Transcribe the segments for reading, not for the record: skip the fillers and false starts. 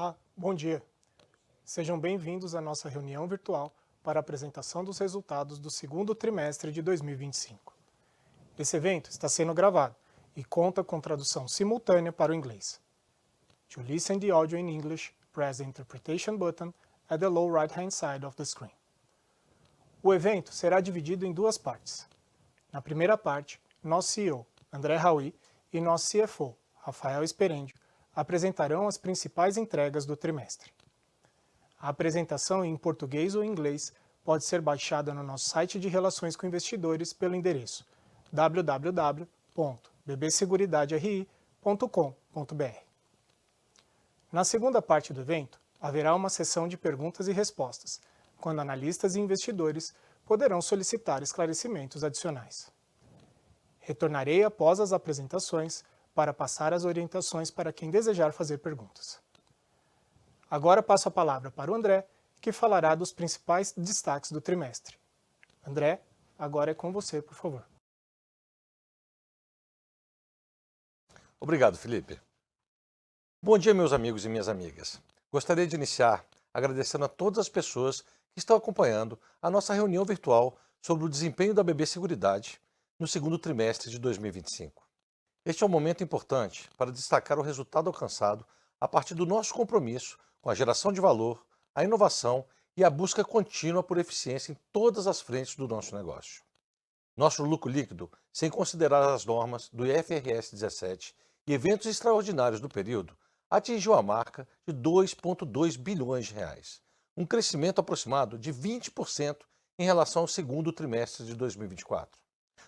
Olá, bom dia. Sejam bem-vindos à nossa reunião virtual para a apresentação dos resultados do segundo trimestre de 2025. Esse evento está sendo gravado e conta com tradução simultânea para o inglês. To listen the audio in English, press the interpretation button at the lower right-hand side of the screen. O evento será dividido em duas partes. Na primeira parte, nosso CEO, André Haui, e nosso CFO, Rafael Sperendio, apresentarão as principais entregas do trimestre. A apresentação em português ou inglês pode ser baixada no nosso site de relações com investidores pelo endereço www.bbseguridaderi.com.br. Na segunda parte do evento, haverá uma sessão de perguntas e respostas, quando analistas e investidores poderão solicitar esclarecimentos adicionais. Retornarei após as apresentações para passar as orientações para quem desejar fazer perguntas. Agora passo a palavra para o André, que falará dos principais destaques do trimestre. André, agora é com você, por favor. Obrigado, Felipe. Bom dia, meus amigos e minhas amigas. Gostaria de iniciar agradecendo a todas as pessoas que estão acompanhando a nossa reunião virtual sobre o desempenho da BB Seguridade no segundo trimestre de 2025. Este é um momento importante para destacar o resultado alcançado a partir do nosso compromisso com a geração de valor, a inovação e a busca contínua por eficiência em todas as frentes do nosso negócio. Nosso lucro líquido, sem considerar as normas do IFRS 17 e eventos extraordinários do período, atingiu a marca de 2,2 bilhões de reais, um crescimento aproximado de 20% em relação ao segundo trimestre de 2024,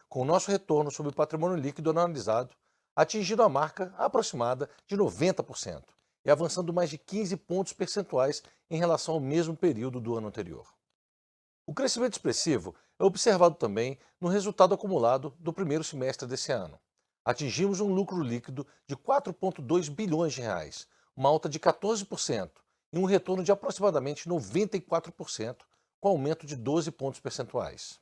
com o nosso retorno sobre o patrimônio líquido analisado atingindo a marca aproximada de 90% e avançando mais de 15 pontos percentuais em relação ao mesmo período do ano anterior. O crescimento expressivo é observado também no resultado acumulado do primeiro semestre desse ano. Atingimos um lucro líquido de 4,2 bilhões de reais, uma alta de 14% e um retorno de aproximadamente 94%, com aumento de 12 pontos percentuais.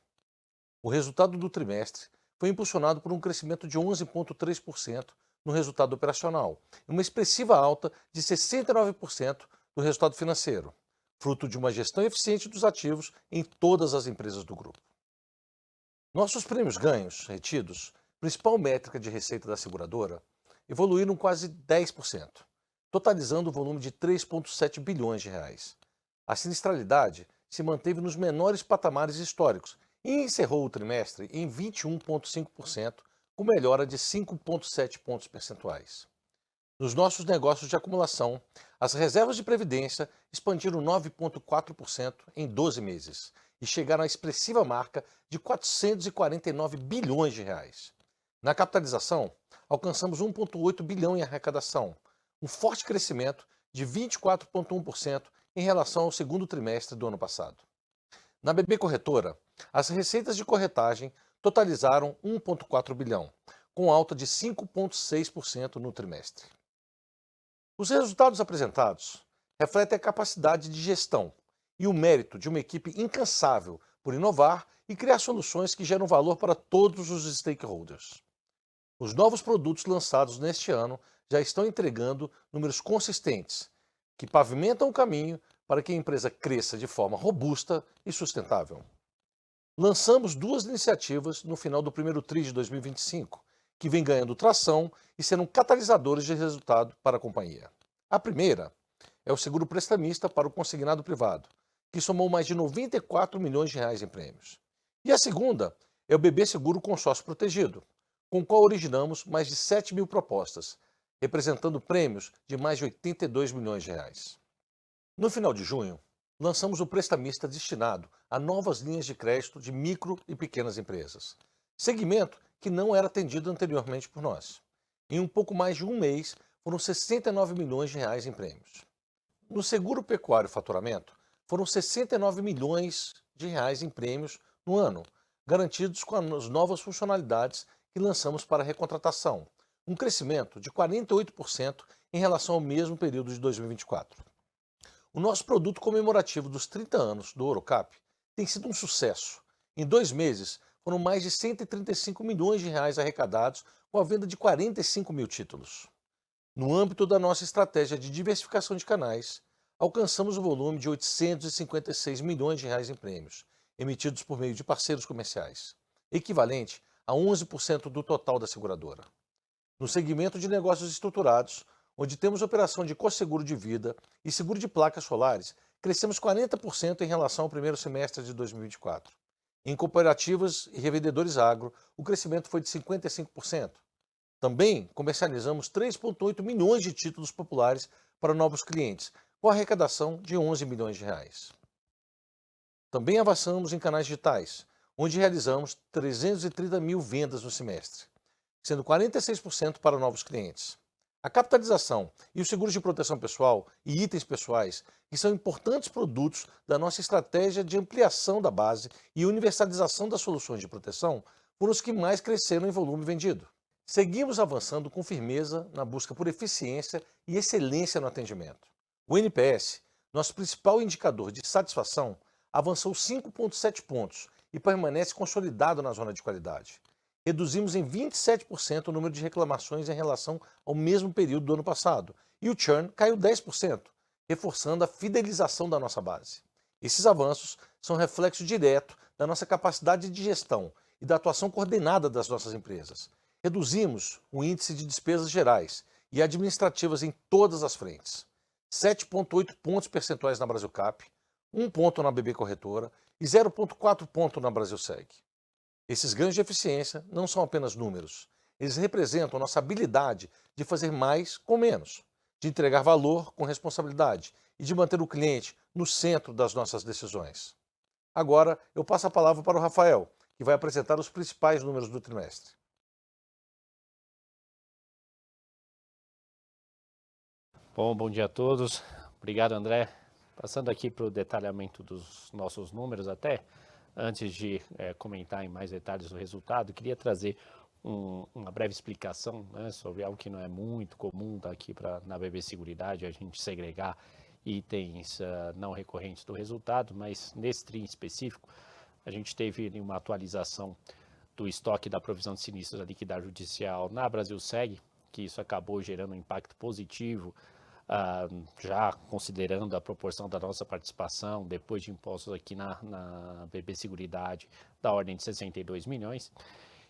O resultado do trimestre foi impulsionado por um crescimento de 11,3% no resultado operacional e uma expressiva alta de 69% do resultado financeiro, fruto de uma gestão eficiente dos ativos em todas as empresas do grupo. Nossos prêmios ganhos retidos, principal métrica de receita da seguradora, evoluíram quase 10%, totalizando o volume de 3,7 bilhões de reais. A sinistralidade se manteve nos menores patamares históricos e encerrou o trimestre em 21,5%, com melhora de 5,7 pontos percentuais. Nos nossos negócios de acumulação, as reservas de previdência expandiram 9,4% em 12 meses e chegaram à expressiva marca de 449 bilhões de reais. Na capitalização, alcançamos 1,8 bilhão em arrecadação, um forte crescimento de 24,1% em relação ao segundo trimestre do ano passado. Na BB Corretora, as receitas de corretagem totalizaram 1,4 bilhão, com alta de 5,6% no trimestre. Os resultados apresentados refletem a capacidade de gestão e o mérito de uma equipe incansável por inovar e criar soluções que geram valor para todos os stakeholders. Os novos produtos lançados neste ano já estão entregando números consistentes, que pavimentam o caminho para que a empresa cresça de forma robusta e sustentável. Lançamos duas iniciativas no final do primeiro TRI de 2025, que vem ganhando tração e sendo catalisadores de resultado para a companhia. A primeira é o seguro prestamista para o consignado privado, que somou mais de 94 milhões de reais em prêmios. E a segunda é o BB Seguro Consórcio Protegido, com o qual originamos mais de 7 mil propostas, representando prêmios de mais de 82 milhões de reais. No final de junho, lançamos o prestamista destinado a novas linhas de crédito de micro e pequenas empresas, segmento que não era atendido anteriormente por nós. Em um pouco mais de um mês, foram 69 milhões de reais em prêmios. No seguro pecuário faturamento, foram 69 milhões de reais em prêmios no ano, garantidos com as novas funcionalidades que lançamos para a recontratação, um crescimento de 48% em relação ao mesmo período de 2024. O nosso produto comemorativo dos 30 anos do Orocap tem sido um sucesso. Em 2 meses, foram mais de 135 milhões de reais arrecadados com a venda de 45 mil títulos. No âmbito da nossa estratégia de diversificação de canais, alcançamos o volume de R$ 856 milhões em prêmios, emitidos por meio de parceiros comerciais, equivalente a 11% do total da seguradora. No segmento de negócios estruturados, onde temos operação de co-seguro de vida e seguro de placas solares, crescemos 40% em relação ao primeiro semestre de 2024. Em cooperativas e revendedores agro, o crescimento foi de 55%. Também comercializamos 3,8 milhões de títulos populares para novos clientes, com arrecadação de R$ 11 milhões. Também avançamos em canais digitais, onde realizamos 330 mil vendas no semestre, sendo 46% para novos clientes. A capitalização e os seguros de proteção pessoal e itens pessoais, que são importantes produtos da nossa estratégia de ampliação da base e universalização das soluções de proteção, foram os que mais cresceram em volume vendido. Seguimos avançando com firmeza na busca por eficiência e excelência no atendimento. O NPS, nosso principal indicador de satisfação, avançou 5,7 pontos e permanece consolidado na zona de qualidade. Reduzimos em 27% o número de reclamações em relação ao mesmo período do ano passado e o churn caiu 10%, reforçando a fidelização da nossa base. Esses avanços são reflexo direto da nossa capacidade de gestão e da atuação coordenada das nossas empresas. Reduzimos o índice de despesas gerais e administrativas em todas as frentes. 7,8 pontos percentuais na Brasilcap, 1 ponto na BB Corretora e 0,4 ponto na Brasilseg. Esses ganhos de eficiência não são apenas números. Eles representam a nossa habilidade de fazer mais com menos, de entregar valor com responsabilidade e de manter o cliente no centro das nossas decisões. Agora, eu passo a palavra para o Rafael, que vai apresentar os principais números do trimestre. Bom dia a todos. Obrigado, André. Passando aqui para o detalhamento dos nossos números até, antes de comentar em mais detalhes o resultado, queria trazer uma breve explicação, né, sobre algo que não é muito comum aqui na BB Seguridade, a gente segregar itens não recorrentes do resultado, mas nesse TRI em específico, a gente teve uma atualização do estoque da provisão de sinistros da liquidez judicial na Brasilseg, que isso acabou gerando um impacto positivo, já considerando a proporção da nossa participação, depois de impostos aqui na BB Seguridade, da ordem de 62 milhões,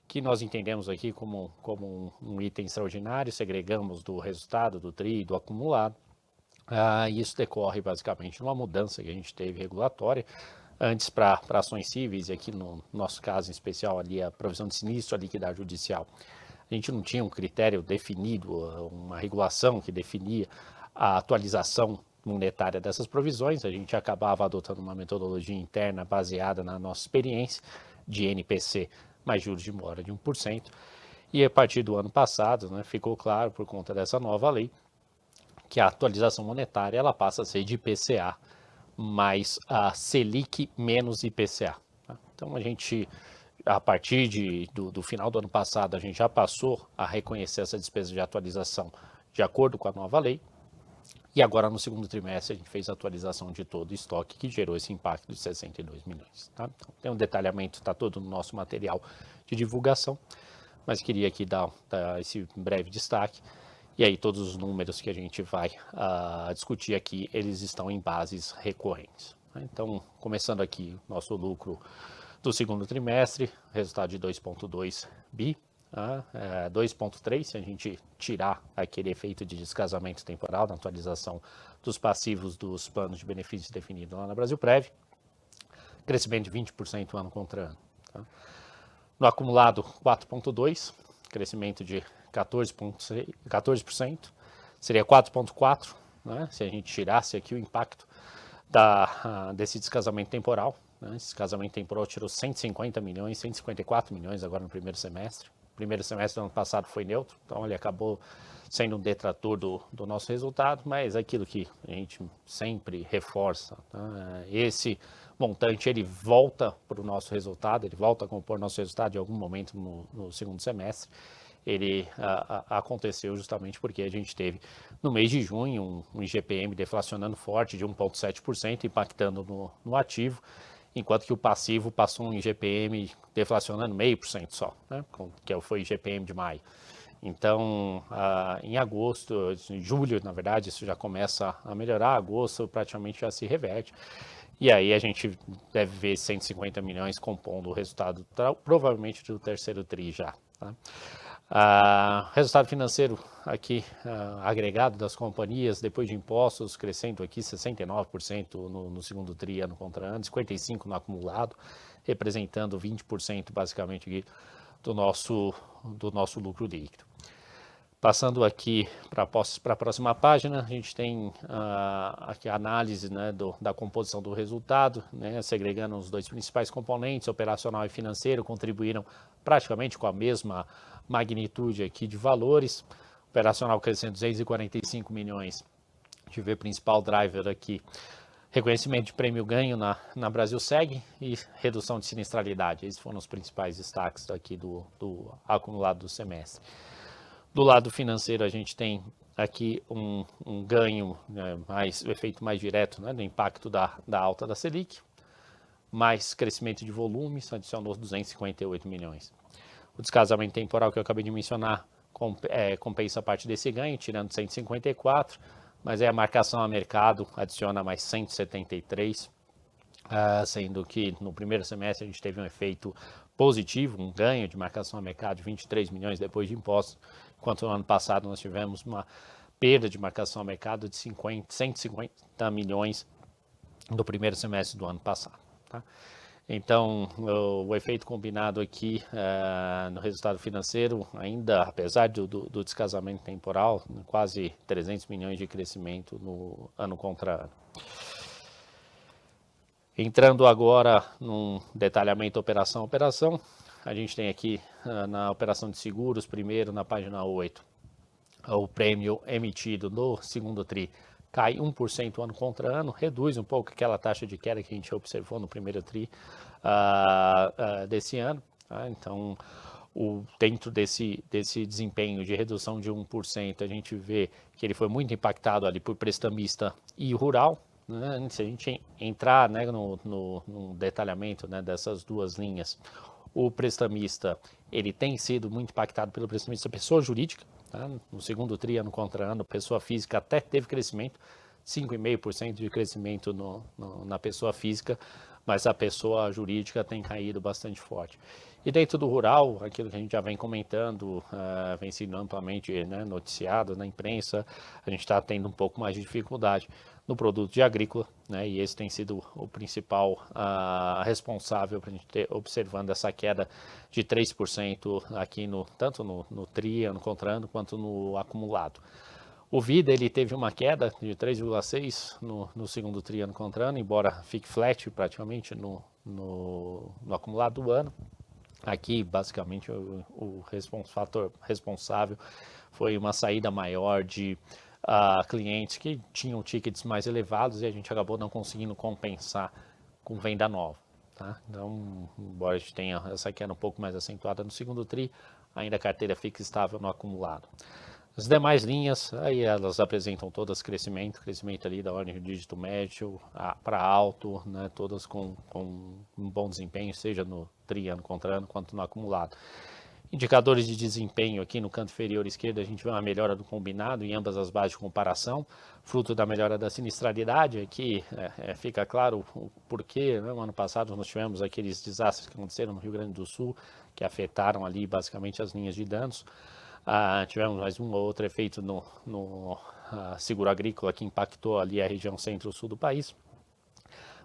que nós entendemos aqui como um item extraordinário, segregamos do resultado do TRI, do acumulado. Isso decorre basicamente de uma mudança que a gente teve regulatória, antes para ações cíveis, e aqui no nosso caso em especial ali a provisão de sinistro, a liquidez judicial. A gente não tinha um critério definido, uma regulação que definia a atualização monetária dessas provisões, a gente acabava adotando uma metodologia interna baseada na nossa experiência de NPC mais juros de mora de 1%, e a partir do ano passado, né, ficou claro por conta dessa nova lei que a atualização monetária ela passa a ser de IPCA mais a Selic menos IPCA. Tá? Então a gente, a partir do final do ano passado, a gente já passou a reconhecer essa despesa de atualização de acordo com a nova lei. E agora, no segundo trimestre, a gente fez a atualização de todo o estoque, que gerou esse impacto de 62 milhões. Tá? Então, tem um detalhamento, está todo no nosso material de divulgação, mas queria aqui dar esse breve destaque. E aí, todos os números que a gente vai discutir aqui, eles estão em bases recorrentes. Tá? Então, começando aqui, nosso lucro do segundo trimestre, resultado de 2,2 bi. 2,3 se a gente tirar aquele efeito de descasamento temporal na atualização dos passivos dos planos de benefícios definidos lá na Brasilprev, crescimento de 20% ano contra ano. Tá? No acumulado, 4,2, crescimento de 14%, seria 4,4, né, se a gente tirasse aqui o impacto desse descasamento temporal. Né, esse descasamento temporal tirou 150 milhões, 154 milhões agora no primeiro semestre. Primeiro semestre do ano passado foi neutro, então ele acabou sendo um detrator do nosso resultado, mas aquilo que a gente sempre reforça, tá? Esse montante ele volta para o nosso resultado, ele volta a compor nosso resultado em algum momento no segundo semestre. Ele aconteceu justamente porque a gente teve no mês de junho um IGPM deflacionando forte de 1,7%, impactando no ativo, enquanto que o passivo passou um IGPM deflacionando 0,5% só, né, que foi o IGPM de maio. Então, em agosto, em julho, na verdade, isso já começa a melhorar, agosto praticamente já se reverte. E aí a gente deve ver 150 milhões compondo o resultado, provavelmente do terceiro TRI já. Tá? Resultado financeiro aqui agregado das companhias, depois de impostos, crescendo aqui 69% no segundo TRI ano contra ano, 55% no acumulado, representando 20% basicamente aqui do nosso lucro líquido. Passando aqui para a próxima página, a gente tem aqui a análise, né, da composição do resultado, né, segregando os dois principais componentes, operacional e financeiro, contribuíram praticamente com a mesma magnitude aqui de valores. Operacional crescendo 245 milhões, a gente vê principal driver aqui, reconhecimento de prêmio ganho na Brasilseg e redução de sinistralidade. Esses foram os principais destaques aqui do acumulado do semestre. Do lado financeiro, a gente tem aqui um ganho, né, o efeito mais direto, né, do impacto da alta da Selic, mais crescimento de volumes, adicionou 258 milhões. O descasamento temporal que eu acabei de mencionar compensa parte desse ganho, tirando 154, mas aí a marcação a mercado adiciona mais 173, sendo que no primeiro semestre a gente teve um efeito positivo, um ganho de marcação a mercado de 23 milhões depois de impostos, enquanto no ano passado nós tivemos uma perda de marcação a mercado de 150 milhões no primeiro semestre do ano passado. Tá? Então, o efeito combinado aqui no resultado financeiro, ainda apesar do descasamento temporal, quase 300 milhões de crescimento no ano contra ano. Entrando agora num detalhamento operação a operação, a gente tem aqui na operação de seguros, primeiro na página 8, o prêmio emitido no segundo TRI cai 1% ano contra ano, reduz um pouco aquela taxa de queda que a gente observou no primeiro TRI desse ano. Tá? Então, dentro desse desempenho de redução de 1%, a gente vê que ele foi muito impactado ali por prestamista e rural. Né? Se a gente entrar, né, no detalhamento, né, dessas duas linhas, o prestamista ele tem sido muito impactado pelo prestamista pessoa jurídica. Tá? No segundo TRI, ano contra ano, pessoa física até teve crescimento, 5,5% de crescimento na pessoa física, mas a pessoa jurídica tem caído bastante forte. E dentro do rural, aquilo que a gente já vem comentando, vem sendo amplamente, né, noticiado na imprensa, a gente está tendo um pouco mais de dificuldade no produto de agrícola, né, e esse tem sido o principal responsável para a gente ter observando essa queda de 3% aqui tanto no TRI, ano contra ano, quanto no acumulado. O Vida ele teve uma queda de 3,6% no segundo TRI, ano contra ano, embora fique flat praticamente no acumulado do ano. Aqui, basicamente, o fator responsável foi uma saída maior de clientes que tinham tickets mais elevados e a gente acabou não conseguindo compensar com venda nova. Tá? Então, embora a gente tenha essa queda um pouco mais acentuada no segundo TRI, ainda a carteira fica estável no acumulado. As demais linhas, aí elas apresentam todas crescimento ali da ordem de dígito médio para alto, né, todas com um bom desempenho, seja no TRI ano contra ano, quanto no acumulado. Indicadores de desempenho aqui no canto inferior esquerdo, a gente vê uma melhora do combinado em ambas as bases de comparação, fruto da melhora da sinistralidade. Aqui fica claro o porquê, né? No ano passado nós tivemos aqueles desastres que aconteceram no Rio Grande do Sul, que afetaram ali basicamente as linhas de danos. Tivemos mais um ou outro efeito no seguro agrícola que impactou ali a região centro-sul do país,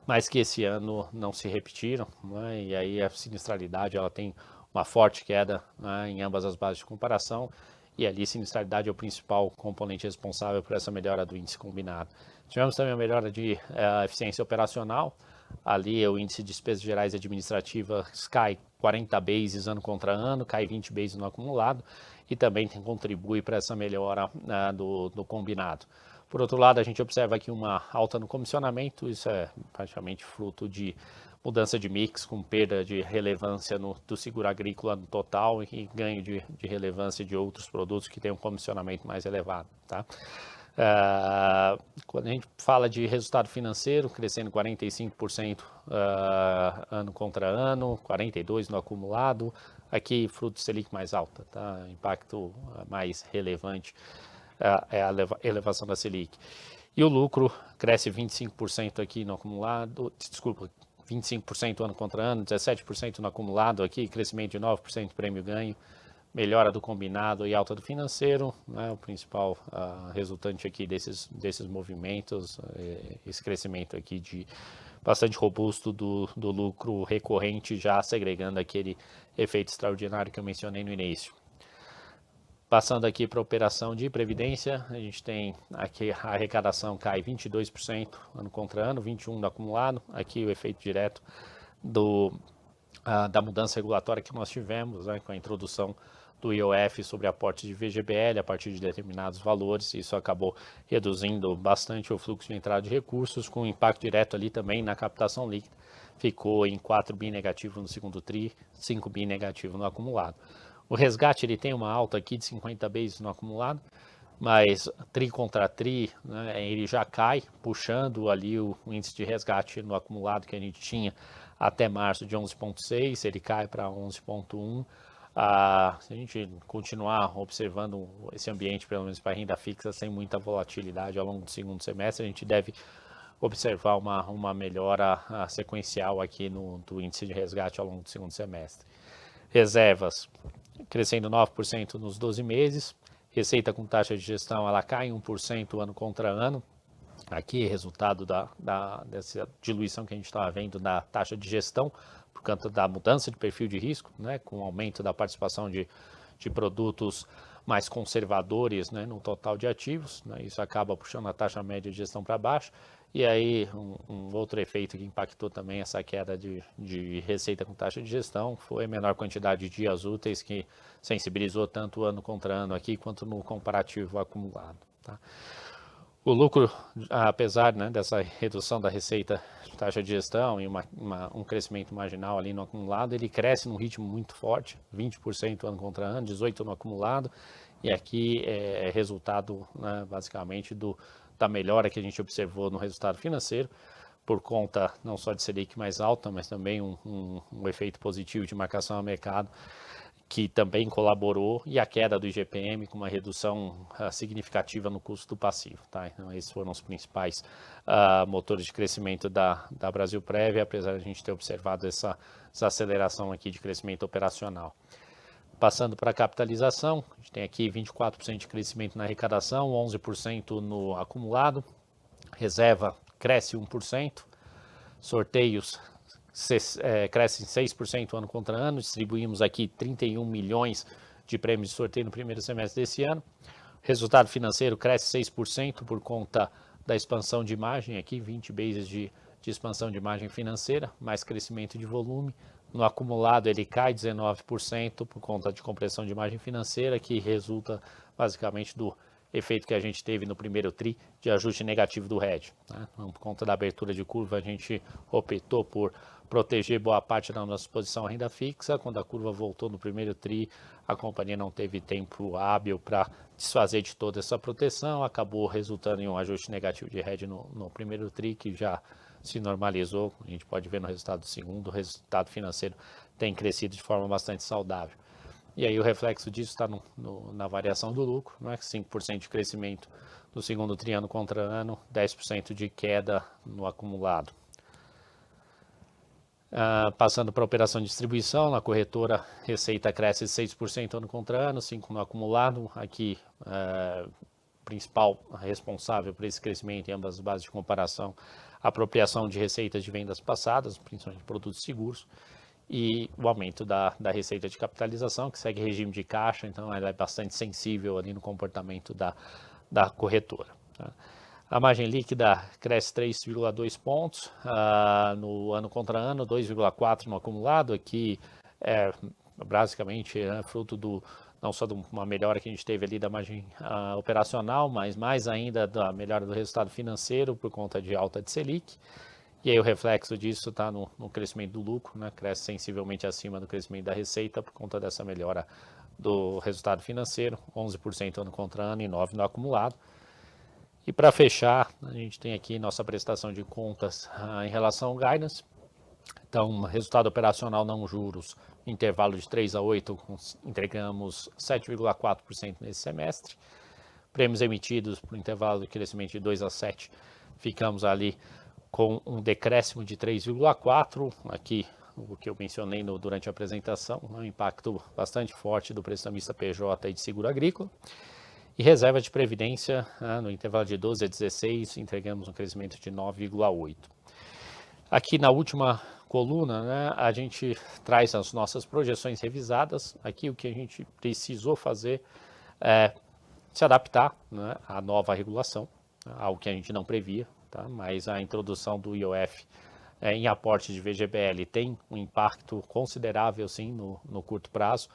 mas que esse ano não se repetiram, né? E aí a sinistralidade ela tem uma forte queda, né, em ambas as bases de comparação, e ali sinistralidade é o principal componente responsável por essa melhora do índice combinado. Tivemos também a melhora de eficiência operacional, ali o índice de despesas gerais e administrativas cai 40 bases ano contra ano, cai 20 bases no acumulado, e também contribui para essa melhora do combinado. Por outro lado, a gente observa aqui uma alta no comissionamento, isso é praticamente fruto de mudança de mix, com perda de relevância do seguro agrícola no total e ganho de relevância de outros produtos que têm um comissionamento mais elevado. Tá? Quando a gente fala de resultado financeiro, crescendo 45% ano contra ano, 42% no acumulado, aqui fruto Selic mais alta, tá? Impacto mais relevante é a elevação da Selic. E o lucro cresce 25% aqui no acumulado, desculpa, 25% ano contra ano, 17% no acumulado aqui, crescimento de 9% prêmio-ganho, melhora do combinado e alta do financeiro, né, o principal resultante aqui desses movimentos, esse crescimento aqui de bastante robusto do lucro recorrente, já segregando aquele efeito extraordinário que eu mencionei no início. Passando aqui para a operação de previdência, a gente tem aqui a arrecadação cai 22% ano contra ano, 21% no acumulado, aqui o efeito direto da mudança regulatória que nós tivemos, né, com a introdução do IOF sobre aportes de VGBL a partir de determinados valores. Isso acabou reduzindo bastante o fluxo de entrada de recursos, com impacto direto ali também na captação líquida. Ficou em 4 bi negativo no segundo TRI, 5 bi negativo no acumulado. O resgate ele tem uma alta aqui de 50 bases no acumulado, mas TRI contra TRI, né, ele já cai, puxando ali o índice de resgate no acumulado que a gente tinha até março de 11,6, ele cai para 11,1. Se a gente continuar observando esse ambiente, pelo menos para renda fixa, sem muita volatilidade ao longo do segundo semestre, a gente deve observar uma melhora sequencial aqui do índice de resgate ao longo do segundo semestre. Reservas crescendo 9% nos 12 meses, receita com taxa de gestão ela cai 1% ano contra ano, aqui resultado dessa diluição que a gente estava vendo da taxa de gestão, por conta da mudança de perfil de risco, né, com o aumento da participação de produtos mais conservadores, né, no total de ativos, né, isso acaba puxando a taxa média de gestão para baixo, e aí um outro efeito que impactou também essa queda de receita com taxa de gestão foi a menor quantidade de dias úteis, que sensibilizou tanto ano contra ano aqui, quanto no comparativo acumulado. Tá? O lucro, apesar, né, dessa redução da receita de taxa de gestão e um crescimento marginal ali no acumulado, ele cresce num ritmo muito forte, 20% ano contra ano, 18% no acumulado, e aqui é resultado, né, basicamente da melhora que a gente observou no resultado financeiro, por conta não só de Selic mais alta, mas também um efeito positivo de marcação ao mercado, que também colaborou, e a queda do IGPM com uma redução significativa no custo do passivo. Tá? Então, esses foram os principais motores de crescimento da Brasilprev, apesar de a gente ter observado essa aceleração aqui de crescimento operacional. Passando para a capitalização, a gente tem aqui 24% de crescimento na arrecadação, 11% no acumulado, reserva cresce 1%, sorteios crescem 6% ano contra ano, distribuímos aqui 31 milhões de prêmios de sorteio no primeiro semestre desse ano. Resultado financeiro cresce 6% por conta da expansão de margem, aqui 20 bases de expansão de margem financeira, mais crescimento de volume. No acumulado ele cai 19% por conta de compressão de margem financeira, que resulta basicamente do efeito que a gente teve no primeiro TRI de ajuste negativo do hedge. Né? Então, por conta da abertura de curva, a gente optou por proteger boa parte da nossa posição à renda fixa. Quando a curva voltou no primeiro TRI, a companhia não teve tempo hábil para desfazer de toda essa proteção, acabou resultando em um ajuste negativo de hedge no primeiro TRI, que já se normalizou. A gente pode ver no resultado do segundo, o resultado financeiro tem crescido de forma bastante saudável. E aí o reflexo disso está na variação do lucro, né? 5% de crescimento no segundo TRI ano contra ano, 10% de queda no acumulado. Passando para a operação de distribuição, na corretora, receita cresce 6% ano contra ano, 5% no acumulado. Aqui, principal responsável por esse crescimento em ambas as bases de comparação, a apropriação de receitas de vendas passadas, principalmente de produtos seguros, e o aumento da receita de capitalização, que segue regime de caixa, então ela é bastante sensível ali no comportamento da corretora. Tá? A margem líquida cresce 3,2 pontos no ano contra ano, 2,4 no acumulado. Aqui é basicamente fruto não só de uma melhora que a gente teve ali da margem operacional, mas mais ainda da melhora do resultado financeiro por conta de alta de Selic. E aí o reflexo disso está no crescimento do lucro, né? Cresce sensivelmente acima do crescimento da receita por conta dessa melhora do resultado financeiro, 11% ano contra ano e 9% no acumulado. E para fechar, a gente tem aqui nossa prestação de contas em relação ao guidance. Então, resultado operacional não juros, intervalo de 3 a 8, entregamos 7,4% nesse semestre. Prêmios emitidos para o intervalo de crescimento de 2 a 7, ficamos ali com um decréscimo de 3,4%. Aqui, o que eu mencionei durante a apresentação, um impacto bastante forte do prestamista PJ e de seguro agrícola. E reserva de previdência, no intervalo de 12 a 16, entregamos um crescimento de 9,8%. Aqui na última coluna, né, a gente traz as nossas projeções revisadas. Aqui o que a gente precisou fazer é se adaptar, né, à nova regulação, algo que a gente não previa, tá? Mas a introdução do IOF em aporte de VGBL tem um impacto considerável, sim, no curto prazo,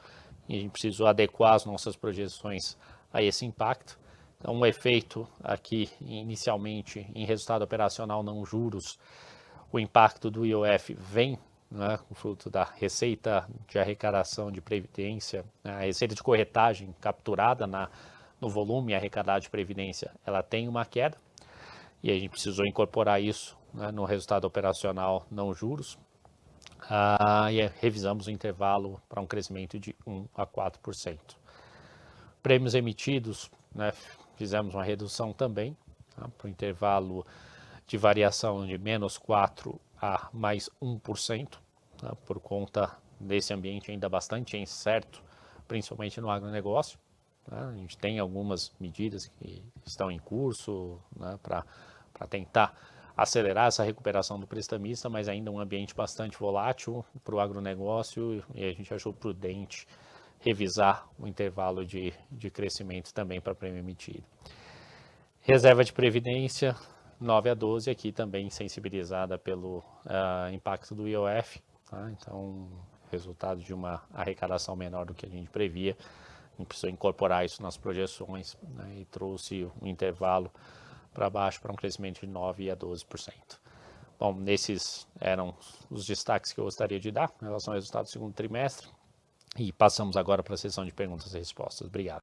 e a gente precisou adequar as nossas projeções a esse impacto. Então, um efeito aqui, inicialmente, em resultado operacional não juros, o impacto do IOF vem, né, com fruto da receita de arrecadação de previdência, a receita de corretagem capturada no volume arrecadado de previdência, ela tem uma queda, e a gente precisou incorporar isso, né, no resultado operacional não juros, e revisamos o intervalo para um crescimento de 1 a 4%. Prêmios emitidos, né, fizemos uma redução também, tá, para o intervalo de variação de menos 4% a mais 1%, tá, por conta desse ambiente ainda bastante incerto, principalmente no agronegócio. Tá. A gente tem algumas medidas que estão em curso, né, para tentar acelerar essa recuperação do prestamista, mas ainda um ambiente bastante volátil para o agronegócio, e a gente achou prudente revisar o intervalo de crescimento também para prêmio emitido. Reserva de previdência, 9 a 12, aqui também sensibilizada pelo impacto do IOF, tá? Então, resultado de uma arrecadação menor do que a gente previa, a gente precisou incorporar isso nas projeções, né, e trouxe um intervalo para baixo para um crescimento de 9 a 12%. Bom, esses eram os destaques que eu gostaria de dar em relação ao resultado do segundo trimestre. E passamos agora para a sessão de perguntas e respostas. Obrigado.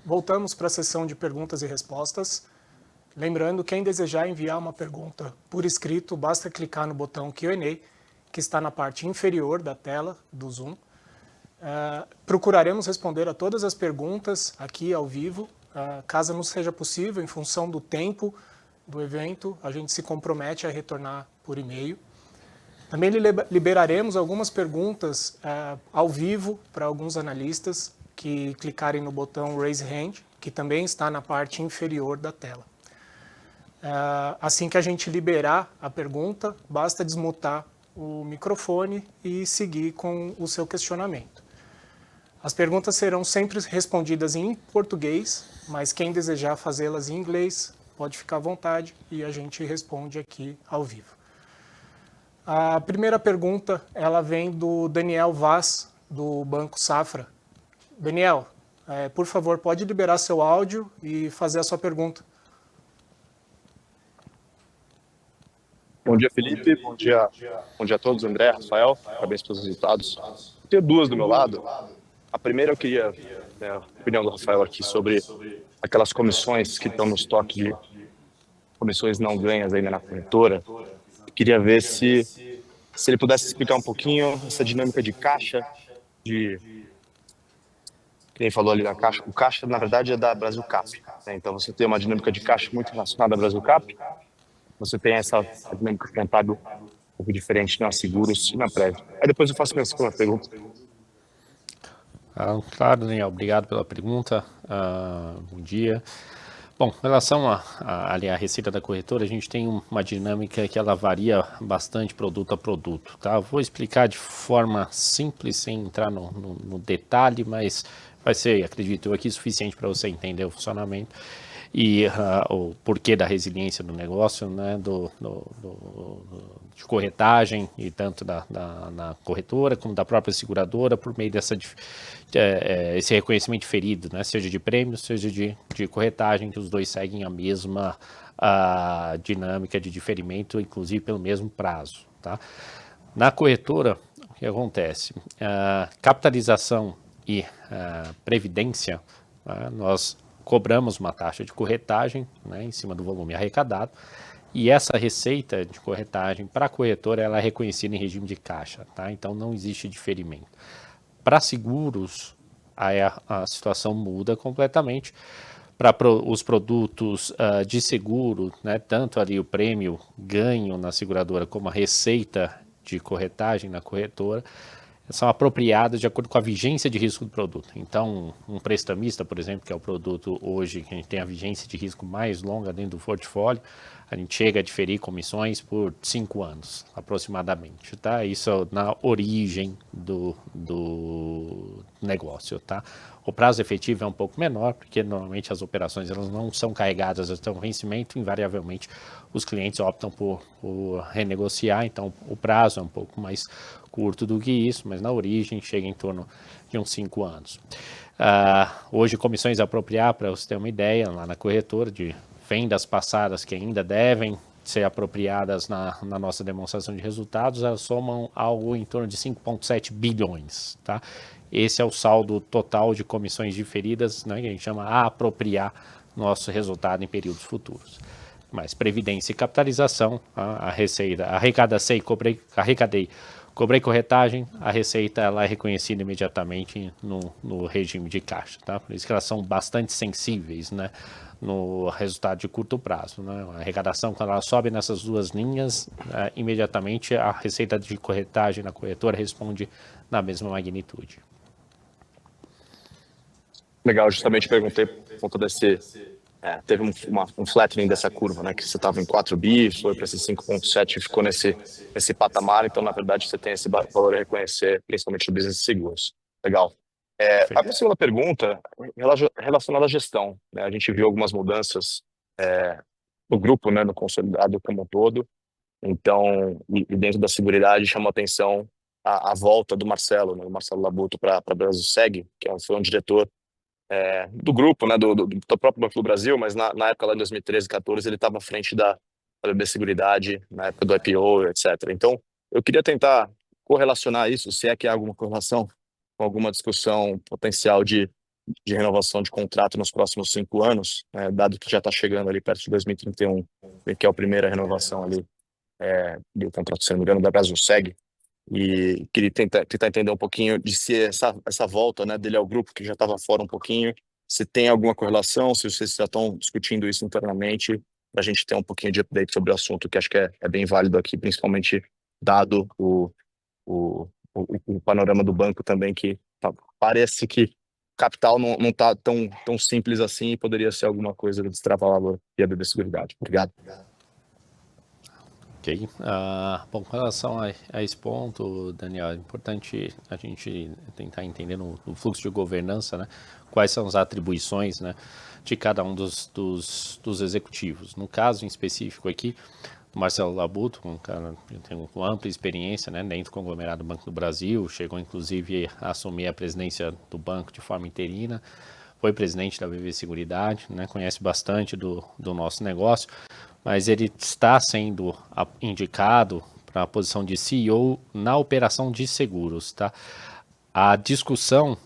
Voltamos para a sessão de perguntas e respostas. Lembrando, quem desejar enviar uma pergunta por escrito, basta clicar no botão Q&A, que está na parte inferior da tela do Zoom. Procuraremos responder a todas as perguntas aqui ao vivo. Caso não seja possível, em função do tempo do evento, a gente se compromete a retornar por e-mail. Também liberaremos algumas perguntas ao vivo para alguns analistas que clicarem no botão Raise Hand, que também está na parte inferior da tela. Assim que a gente liberar a pergunta, basta desmutar o microfone e seguir com o seu questionamento. As perguntas serão sempre respondidas em português, mas quem desejar fazê-las em inglês, pode ficar à vontade e a gente responde aqui ao vivo. A primeira pergunta, ela vem do Daniel Vaz, do Banco Safra. Daniel, por favor, pode liberar seu áudio e fazer a sua pergunta. Bom dia, Felipe. Bom dia a todos, André, Rafael. Parabéns pelos resultados. Tenho duas do meu lado. A primeira eu queria a opinião do Rafael aqui sobre aquelas comissões que estão no estoque de comissões não ganhas ainda na corretora. Eu queria ver se ele pudesse explicar um pouquinho essa dinâmica de caixa, que nem falou ali na caixa. O caixa, na verdade, é da Brasilcap, né? Então, você tem uma dinâmica de caixa muito relacionada à Brasilcap. Você tem essa dinâmica contábil um pouco diferente na seguros e na prévia. Aí depois eu faço minha segunda pergunta. Claro, Daniel, obrigado pela pergunta. Bom dia. Bom, em relação à receita da corretora, a gente tem uma dinâmica que ela varia bastante produto a produto, tá? Eu vou explicar de forma simples, sem entrar no detalhe, mas vai ser, acredito eu, aqui suficiente para você entender o funcionamento e o porquê da resiliência do negócio, né, de corretagem, e tanto na corretora como da própria seguradora, por meio esse reconhecimento diferido, né, seja de prêmios, seja de corretagem, que os dois seguem a mesma dinâmica de diferimento, inclusive pelo mesmo prazo. Tá? Na corretora, o que acontece? Capitalização e previdência, nós cobramos uma taxa de corretagem, né, em cima do volume arrecadado, e essa receita de corretagem para a corretora ela é reconhecida em regime de caixa, tá? Então não existe diferimento. Para seguros, aí a situação muda completamente. Para os produtos de seguro, né, tanto ali o prêmio ganho na seguradora como a receita de corretagem na corretora, são apropriadas de acordo com a vigência de risco do produto. Então, um prestamista, por exemplo, que é o produto hoje que a gente tem a vigência de risco mais longa dentro do portfólio, a gente chega a diferir comissões por 5 anos, aproximadamente, tá? Isso na origem do negócio, tá? O prazo efetivo é um pouco menor, porque normalmente as operações elas não são carregadas até o vencimento, invariavelmente os clientes optam por renegociar, então o prazo é um pouco mais curto do que isso, mas na origem chega em torno de uns 5 anos. Hoje, comissões a apropriar, para você ter uma ideia, lá na corretora, de vendas passadas que ainda devem ser apropriadas na nossa demonstração de resultados, elas somam algo em torno de 5,7 bilhões, tá? Esse é o saldo total de comissões diferidas, né, que a gente chama a apropriar nosso resultado em períodos futuros. Mas previdência e capitalização, a receita, arrecadei, cobrei corretagem, a receita ela é reconhecida imediatamente no regime de caixa, tá? Por isso que elas são bastante sensíveis, né, no resultado de curto prazo, né? A arrecadação, quando ela sobe nessas duas linhas, imediatamente a receita de corretagem na corretora responde na mesma magnitude. Legal, justamente perguntei por conta desse... teve um flattening dessa curva, né? Que você estava em 4 bi, foi para esse 5,7 e ficou nesse patamar. Então, na verdade, você tem esse valor a reconhecer, principalmente no business de seguros. Legal. A minha segunda pergunta relacionada à gestão, né? A gente viu algumas mudanças no grupo, né? No consolidado como um todo. Então, e dentro da Seguridade, chamou a atenção a volta do Marcelo, né? O Marcelo Labuto para a Brasilseg, que foi um diretor do grupo, né, do próprio Banco do Brasil, mas na época lá em 2013, 2014, ele estava à frente da BB Seguridade, na época do IPO, etc. Então, eu queria tentar correlacionar isso, se é que há alguma correlação com alguma discussão potencial de renovação de contrato nos próximos 5 anos, dado que já está chegando ali perto de 2031, que é a primeira renovação ali do contrato, se não me engano, da Brasilseg. E queria tentar entender um pouquinho de se essa volta, né, dele ao grupo, que já estava fora um pouquinho, se tem alguma correlação, se vocês já estão discutindo isso internamente, para a gente ter um pouquinho de update sobre o assunto, que acho que é bem válido aqui, principalmente dado o panorama do banco também, que parece que capital não está tão simples assim e poderia ser alguma coisa de destravar valor e a BB Seguridade. Obrigado. Ok. Bom, com relação a esse ponto, Daniel, é importante a gente tentar entender no fluxo de governança, né, quais são as atribuições, né, de cada um dos executivos. No caso em específico aqui, o Marcelo Labuto, um cara que tem uma ampla experiência, né, dentro do conglomerado Banco do Brasil, chegou inclusive a assumir a presidência do banco de forma interina, foi presidente da BB Seguridade, né, conhece bastante do nosso negócio, mas ele está sendo indicado para a posição de CEO na operação de seguros, tá? A discussão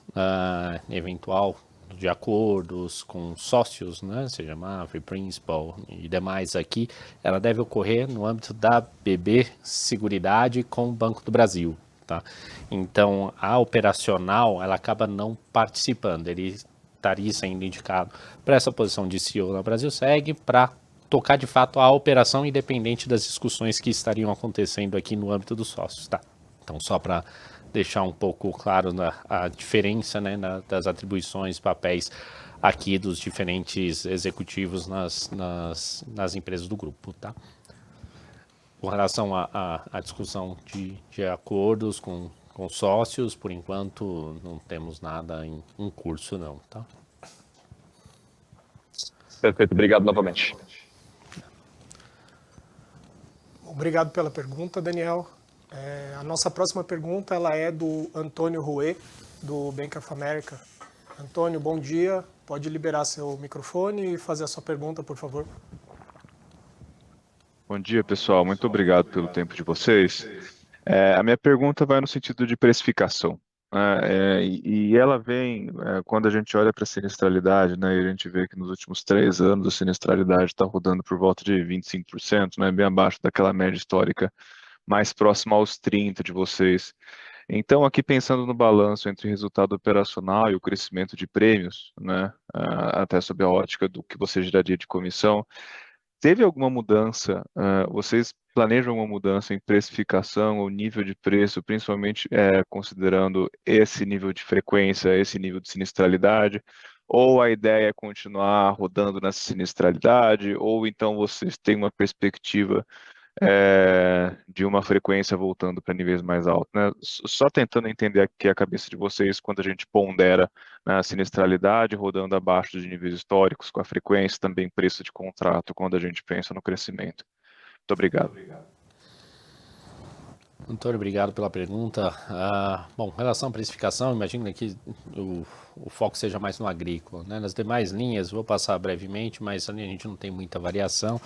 eventual de acordos com sócios, né, seja Mafre, Principal e demais aqui, ela deve ocorrer no âmbito da BB Seguridade com o Banco do Brasil, tá? Então, a operacional, ela acaba não participando, ele estaria sendo indicado para essa posição de CEO na Brasil Seg para tocar de fato a operação independente das discussões que estariam acontecendo aqui no âmbito dos sócios, tá? Então, só para deixar um pouco claro a diferença, né, das atribuições, papéis aqui dos diferentes executivos nas empresas do grupo, tá? Com relação à discussão de acordos com sócios, por enquanto não temos nada em curso não, tá? Perfeito, obrigado novamente. Obrigado pela pergunta, Daniel. A nossa próxima pergunta ela é do Antônio Rouet, do Bank of America. Antônio, bom dia. Pode liberar seu microfone e fazer a sua pergunta, por favor. Bom dia, pessoal. Muito obrigado pelo tempo de vocês. A minha pergunta vai no sentido de precificação, né? E ela vem quando a gente olha para a sinistralidade, né? E a gente vê que nos últimos 3 anos a sinistralidade está rodando por volta de 25%, né? Bem abaixo daquela média histórica mais próxima aos 30% de vocês. Então, aqui pensando no balanço entre o resultado operacional e o crescimento de prêmios, né? Até sob a ótica do que você geraria de comissão, teve alguma mudança? Vocês planejam alguma mudança em precificação ou nível de preço, principalmente considerando esse nível de frequência, esse nível de sinistralidade? Ou a ideia é continuar rodando nessa sinistralidade? Ou então vocês têm uma perspectiva de uma frequência voltando para níveis mais altos, né? Só tentando entender aqui a cabeça de vocês quando a gente pondera, né, a sinistralidade rodando abaixo de níveis históricos, com a frequência, também preço de contrato, quando a gente pensa no crescimento. Muito obrigado. Antônio, obrigado pela pergunta. Bom, em relação à precificação, imagino que o foco seja mais no agrícola, né? Nas demais linhas, vou passar brevemente, mas ali a gente não tem muita variação.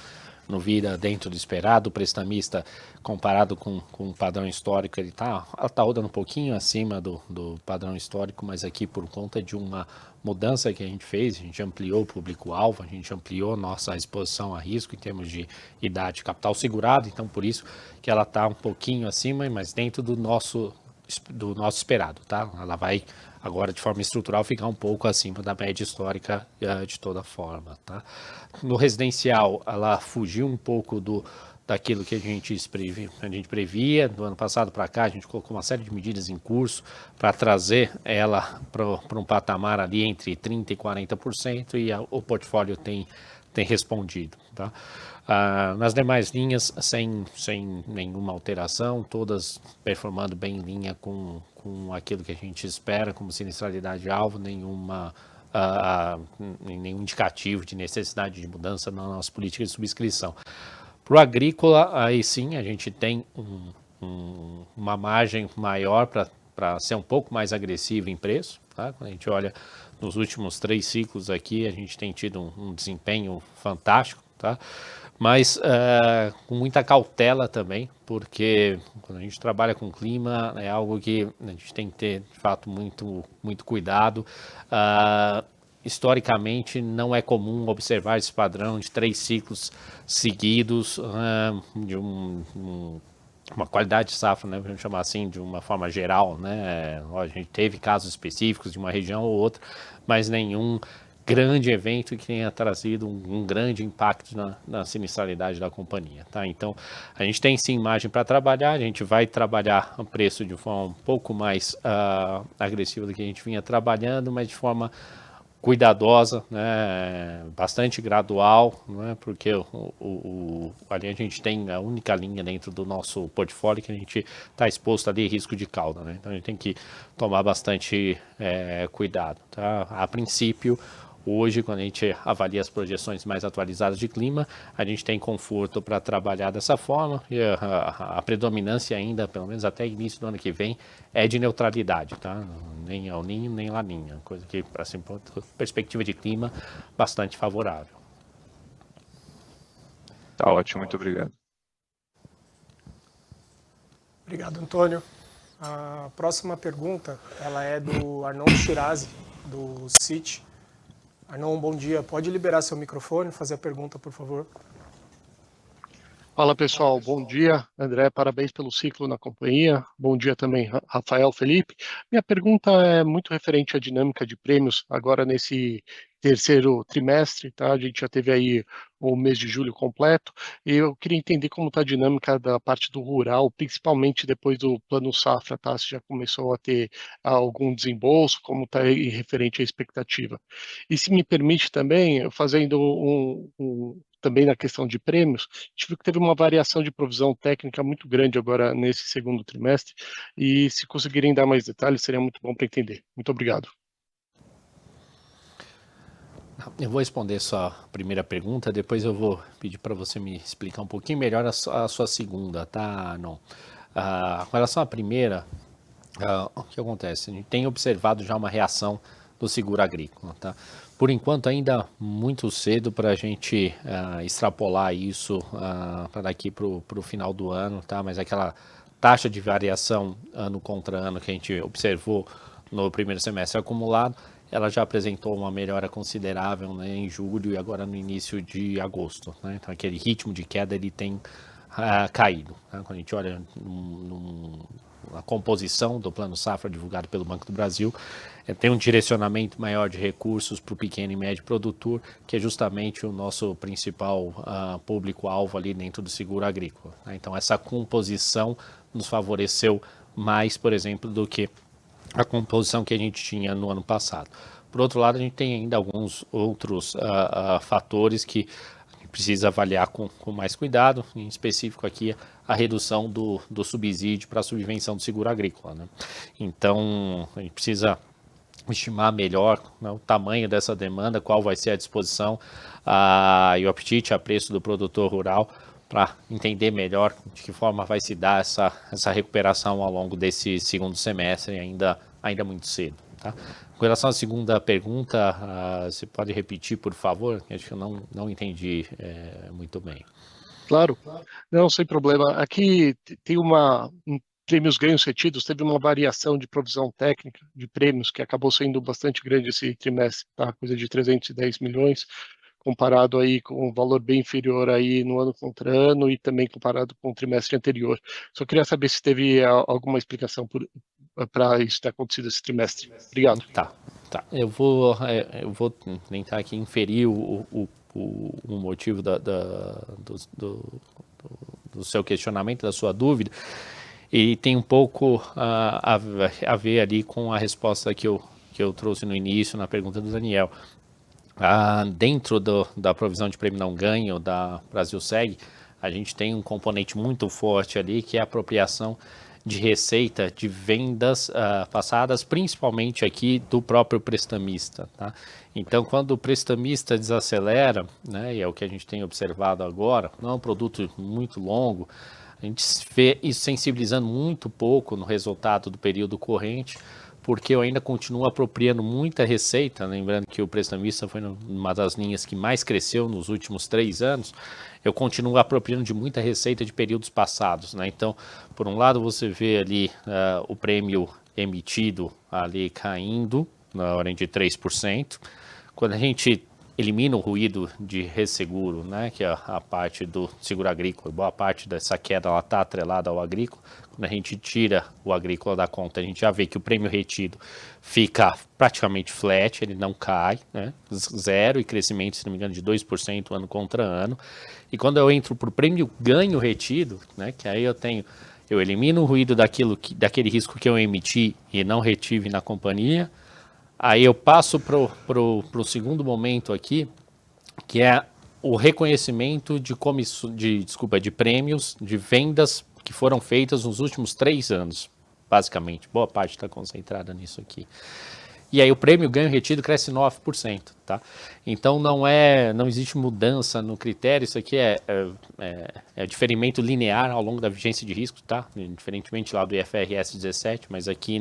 No vira dentro do esperado, o prestamista, comparado com o padrão histórico, ele tá rodando um pouquinho acima do padrão histórico, mas aqui por conta de uma mudança que a gente fez, a gente ampliou o público-alvo, a gente ampliou nossa exposição a risco em termos de idade de capital segurado, então por isso que ela está um pouquinho acima, mas dentro do nosso esperado, tá? Ela vai agora de forma estrutural ficar um pouco acima da média histórica de toda forma, tá? No residencial, ela fugiu um pouco daquilo que a gente previa. Do ano passado para cá, a gente colocou uma série de medidas em curso para trazer ela para um patamar ali entre 30% e 40%, e o portfólio tem respondido, tá? Nas demais linhas, sem nenhuma alteração, todas performando bem em linha com aquilo que a gente espera, como sinistralidade-alvo, nenhum indicativo de necessidade de mudança na nossa política de subscrição. Para o agrícola, aí sim, a gente tem uma margem maior para ser um pouco mais agressivo em preço, tá? Quando a gente olha nos últimos 3 ciclos aqui, a gente tem tido um desempenho fantástico, tá? Mas com muita cautela também, porque quando a gente trabalha com clima, é algo que a gente tem que ter, de fato, muito, muito cuidado. Historicamente, não é comum observar esse padrão de 3 ciclos seguidos de uma qualidade de safra, né, vamos chamar assim, de uma forma geral, né? A gente teve casos específicos de uma região ou outra, mas nenhum grande evento que tenha trazido um grande impacto na sinistralidade da companhia, tá? Então, a gente tem sim margem para trabalhar, a gente vai trabalhar o preço de forma um pouco mais agressiva do que a gente vinha trabalhando, mas de forma cuidadosa, né, bastante gradual, né, porque ali a gente tem a única linha dentro do nosso portfólio que a gente está exposto ali a risco de cauda, né, então a gente tem que tomar bastante cuidado. Tá? A princípio, hoje, quando a gente avalia as projeções mais atualizadas de clima, a gente tem conforto para trabalhar dessa forma e a predominância ainda, pelo menos até início do ano que vem, é de neutralidade, tá? Nem El Niño, nem Laninha, coisa que, assim, perspectiva de clima, bastante favorável. Tá ótimo, muito obrigado. Obrigado, Antônio. A próxima pergunta, ela é do Arnon Shirazi, do Citi. Arnon, bom dia. Pode liberar seu microfone e fazer a pergunta, por favor? Fala pessoal, bom dia. André, parabéns pelo ciclo na companhia. Bom dia também, Rafael, Felipe. Minha pergunta é muito referente à dinâmica de prêmios agora nesse terceiro trimestre, tá? A gente já teve aí o mês de julho completo e eu queria entender como está a dinâmica da parte do rural, principalmente depois do Plano Safra, tá? Se já começou a ter algum desembolso, como está aí referente à expectativa. E se me permite também, fazendo também na questão de prêmios, a gente viu que teve uma variação de provisão técnica muito grande agora nesse segundo trimestre, e se conseguirem dar mais detalhes, seria muito bom para entender. Muito obrigado. Eu vou responder sua primeira pergunta, depois eu vou pedir para você me explicar um pouquinho melhor a sua segunda, tá, não? Com relação à primeira, o que acontece? A gente tem observado já uma reação do seguro agrícola, tá? Por enquanto ainda muito cedo para a gente extrapolar isso para daqui para o final do ano, tá? Mas aquela taxa de variação ano contra ano que a gente observou no primeiro semestre acumulado, ela já apresentou uma melhora considerável, né, em julho e agora no início de agosto, né? Então aquele ritmo de queda ele tem caído, tá? Quando a gente olha a composição do Plano Safra divulgado pelo Banco do Brasil, tem um direcionamento maior de recursos para o pequeno e médio produtor, que é justamente o nosso principal público-alvo ali dentro do seguro agrícola, tá? Então essa composição nos favoreceu mais, por exemplo, do que a composição que a gente tinha no ano passado. Por outro lado, a gente tem ainda alguns outros fatores que a gente precisa avaliar com mais cuidado, em específico aqui a redução do subsídio para a subvenção do seguro agrícola, né? Então, a gente precisa estimar melhor, né, o tamanho dessa demanda, qual vai ser a disposição e o apetite a preço do produtor rural, para entender melhor de que forma vai se dar essa recuperação ao longo desse segundo semestre, ainda muito cedo. Tá? Com relação à segunda pergunta, você pode repetir, por favor? Acho que eu não entendi muito bem. Claro, não, sem problema. Aqui tem prêmios ganhos retidos, teve uma variação de provisão técnica de prêmios que acabou sendo bastante grande esse trimestre, tá? Coisa de 310 milhões, comparado aí com um valor bem inferior aí no ano contra ano e também comparado com o trimestre anterior. Só queria saber se teve alguma explicação para isso ter acontecido esse trimestre. Obrigado. Tá. Eu vou tentar aqui inferir o motivo do seu questionamento, da sua dúvida, e tem um pouco a ver ali com a resposta que eu trouxe no início na pergunta do Daniel. Dentro da provisão de prêmio não ganho da Brasilseg, a gente tem um componente muito forte ali, que é a apropriação de receita de vendas passadas, principalmente aqui do próprio prestamista, tá? Então, quando o prestamista desacelera, né, e é o que a gente tem observado agora, não é um produto muito longo, a gente vê isso sensibilizando muito pouco no resultado do período corrente, porque eu ainda continuo apropriando muita receita, lembrando que o prestamista foi uma das linhas que mais cresceu nos últimos 3 anos, eu continuo apropriando de muita receita de períodos passados, né? Então, por um lado, você vê ali o prêmio emitido ali caindo na ordem de 3%. Quando a gente elimina o ruído de resseguro, né, que é a parte do seguro agrícola, boa parte dessa queda está atrelada ao agrícola. Quando a gente tira o agrícola da conta, a gente já vê que o prêmio retido fica praticamente flat, ele não cai, né, zero, e crescimento, se não me engano, de 2% ano contra ano. E quando eu entro para o prêmio ganho retido, né, que aí eu elimino o ruído daquele risco que eu emiti e não retive na companhia, Aí eu passo pro segundo momento aqui, que é o reconhecimento de prêmios, de vendas que foram feitas nos últimos 3 anos, basicamente. Boa parte está concentrada nisso aqui. E aí o prêmio ganho retido cresce 9%, tá? Então não existe mudança no critério, isso aqui é diferimento linear ao longo da vigência de risco, tá? Diferentemente lá do IFRS 17, mas aqui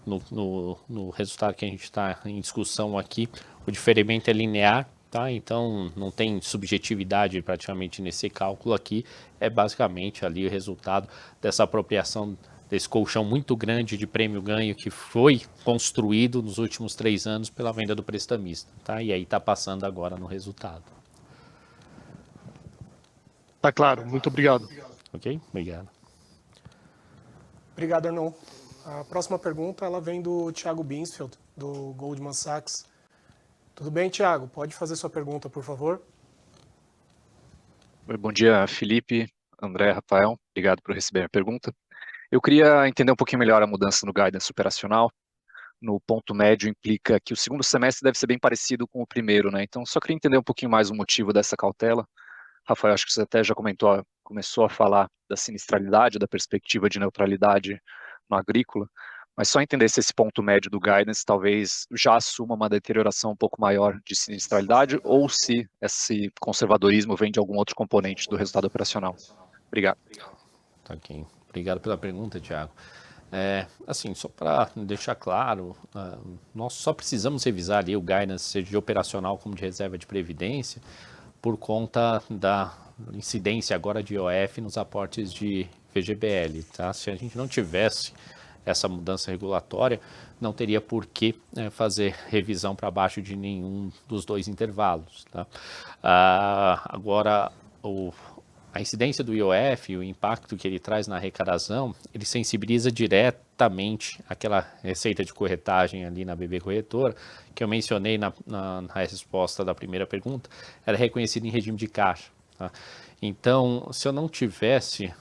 no resultado que a gente está em discussão aqui, o diferimento é linear, tá? Então não tem subjetividade praticamente nesse cálculo aqui, é basicamente ali o resultado dessa apropriação desse colchão muito grande de prêmio ganho que foi construído nos últimos 3 anos pela venda do prestamista, tá? E aí está passando agora no resultado. Tá claro, muito obrigado. Ok? Obrigado. Obrigado, Arnon. A próxima pergunta ela vem do Thiago Binsfeld, do Goldman Sachs. Tudo bem, Thiago? Pode fazer sua pergunta, por favor? Bom dia, Felipe, André, Rafael. Obrigado por receber a minha pergunta. Eu queria entender um pouquinho melhor a mudança no guidance operacional. No ponto médio implica que o segundo semestre deve ser bem parecido com o primeiro, né? Então, só queria entender um pouquinho mais o motivo dessa cautela. Rafael, acho que você até já começou a falar da sinistralidade, da perspectiva de neutralidade no agrícola, mas só entender se esse ponto médio do guidance talvez já assuma uma deterioração um pouco maior de sinistralidade ou se esse conservadorismo vem de algum outro componente do resultado operacional. Obrigado. Tá ok. Obrigado pela pergunta, Thiago. Assim, só para deixar claro, nós só precisamos revisar ali o guidance, seja de operacional como de reserva de previdência, por conta da incidência agora de IOF nos aportes de VGBL. Tá? Se a gente não tivesse essa mudança regulatória, não teria por que fazer revisão para baixo de nenhum dos dois intervalos. Tá? Agora, a incidência do IOF, o impacto que ele traz na arrecadação, ele sensibiliza diretamente aquela receita de corretagem ali na BB Corretora, que eu mencionei na resposta da primeira pergunta, era reconhecida em regime de caixa. Tá? Então, se eu não tivesse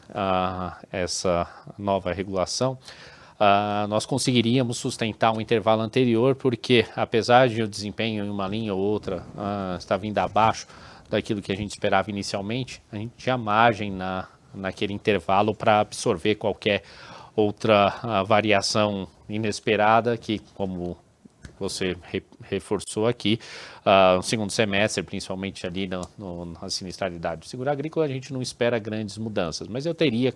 essa nova regulação, nós conseguiríamos sustentar um intervalo anterior, porque apesar de o desempenho em uma linha ou outra estar vindo abaixo daquilo que a gente esperava inicialmente, a gente tinha margem naquele intervalo para absorver qualquer outra variação inesperada que, como você reforçou aqui, no segundo semestre, principalmente ali na sinistralidade do seguro agrícola, a gente não espera grandes mudanças, mas eu teria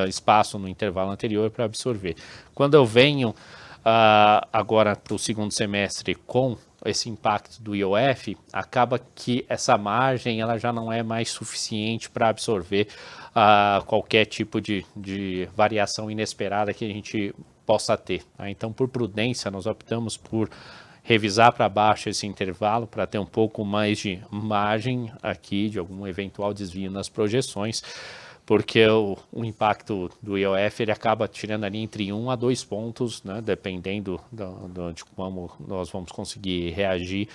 espaço no intervalo anterior para absorver. Quando eu venho agora para o segundo semestre com esse impacto do IOF, acaba que essa margem ela já não é mais suficiente para absorver qualquer tipo de variação inesperada que a gente possa ter. Tá? Então, por prudência, nós optamos por revisar para baixo esse intervalo para ter um pouco mais de margem aqui de algum eventual desvio nas projeções, porque o impacto do IOF ele acaba tirando ali entre 1 a 2 pontos, né, dependendo de como nós vamos conseguir reagir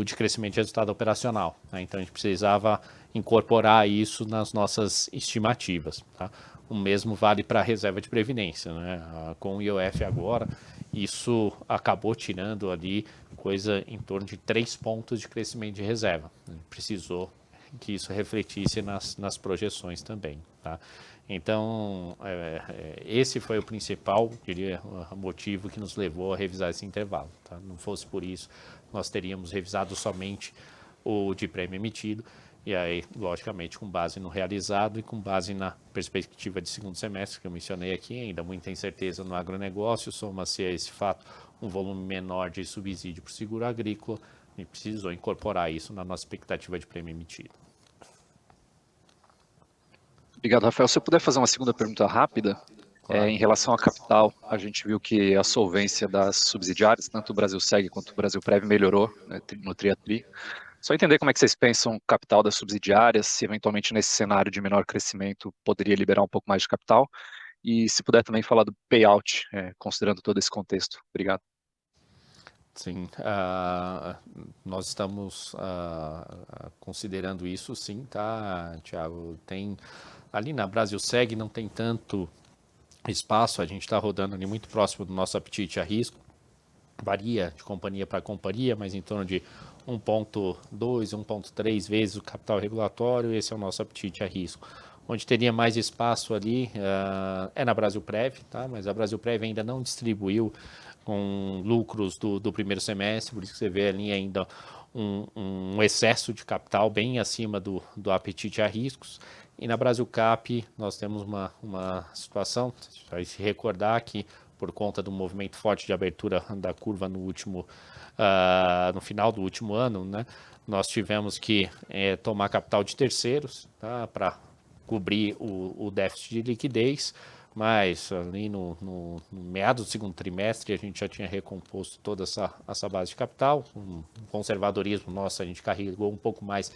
de crescimento de resultado operacional. Né? Então a gente precisava incorporar isso nas nossas estimativas. Tá? O mesmo vale para a reserva de previdência. Né? Com o IOF agora, isso acabou tirando ali coisa em torno de 3 pontos de crescimento de reserva. A gente precisou que isso refletisse nas projeções também. Tá? Então, esse foi o principal, diria, motivo que nos levou a revisar esse intervalo. Tá? Não fosse por isso, nós teríamos revisado somente o de prêmio emitido, e aí, logicamente, com base no realizado e com base na perspectiva de segundo semestre, que eu mencionei aqui, ainda muita incerteza no agronegócio, soma-se a esse fato um volume menor de subsídio para o seguro agrícola, e precisou incorporar isso na nossa expectativa de prêmio emitido. Obrigado, Rafael. Se eu puder fazer uma segunda pergunta rápida, Claro. em relação à capital, a gente viu que a solvência das subsidiárias, tanto o Brasil Seg quanto o Brasil Prev melhorou, né, no TRI. Só entender como é que vocês pensam o capital das subsidiárias, se eventualmente nesse cenário de menor crescimento poderia liberar um pouco mais de capital, e se puder também falar do payout, considerando todo esse contexto. Obrigado. Sim, nós estamos considerando isso, sim, tá, Thiago? Tem ali na Brasil Seg não tem tanto espaço, a gente está rodando ali muito próximo do nosso apetite a risco, varia de companhia para companhia, mas em torno de 1,2, 1,3 vezes o capital regulatório. Esse é o nosso apetite a risco. Onde teria mais espaço ali é na Brasilprev, tá? Mas a Brasilprev ainda não distribuiu com lucros do primeiro semestre, por isso que você vê ali ainda um excesso de capital bem acima do apetite a riscos. E na Brasilcap nós temos uma situação, você vai se recordar que por conta do movimento forte de abertura da curva no final do último ano, né, nós tivemos que tomar capital de terceiros, tá, para cobrir o déficit de liquidez, mas ali no meados do segundo trimestre a gente já tinha recomposto toda essa base de capital. Com um conservadorismo nosso, a gente carregou um pouco mais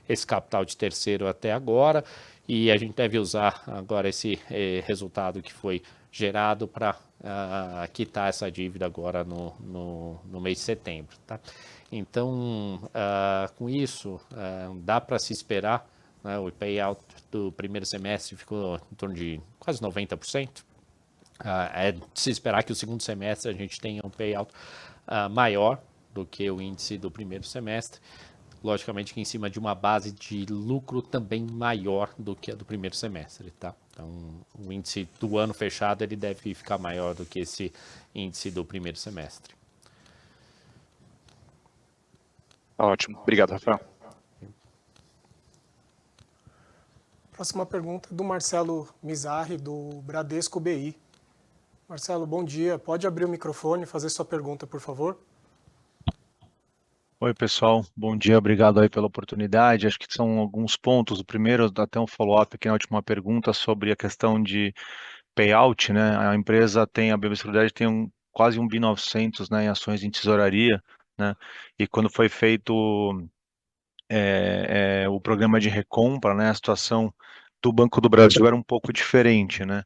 esse capital de terceiro até agora, e a gente deve usar agora esse resultado que foi gerado para quitar essa dívida agora no mês de setembro. Tá? Então, com isso, dá para se esperar, né, o payout do primeiro semestre ficou em torno de quase 90%. É de se esperar que o segundo semestre a gente tenha um payout maior do que o índice do primeiro semestre. Logicamente que em cima de uma base de lucro também maior do que a do primeiro semestre, tá? Então, o índice do ano fechado ele deve ficar maior do que esse índice do primeiro semestre. Ótimo. Obrigado, Rafael. Próxima pergunta é do Marcelo Mizrahi, do Bradesco BI. Marcelo, bom dia. Pode abrir o microfone e fazer sua pergunta, por favor? Oi, pessoal. Bom dia. Obrigado aí pela oportunidade. Acho que são alguns pontos. O primeiro, até um follow-up aqui na última pergunta sobre a questão de payout, né? A empresa tem, a BB Seguridade tem quase 1 bi 900, né, em ações em tesouraria, né? E quando foi feito o programa de recompra, né, a situação do Banco do Brasil era um pouco diferente, né?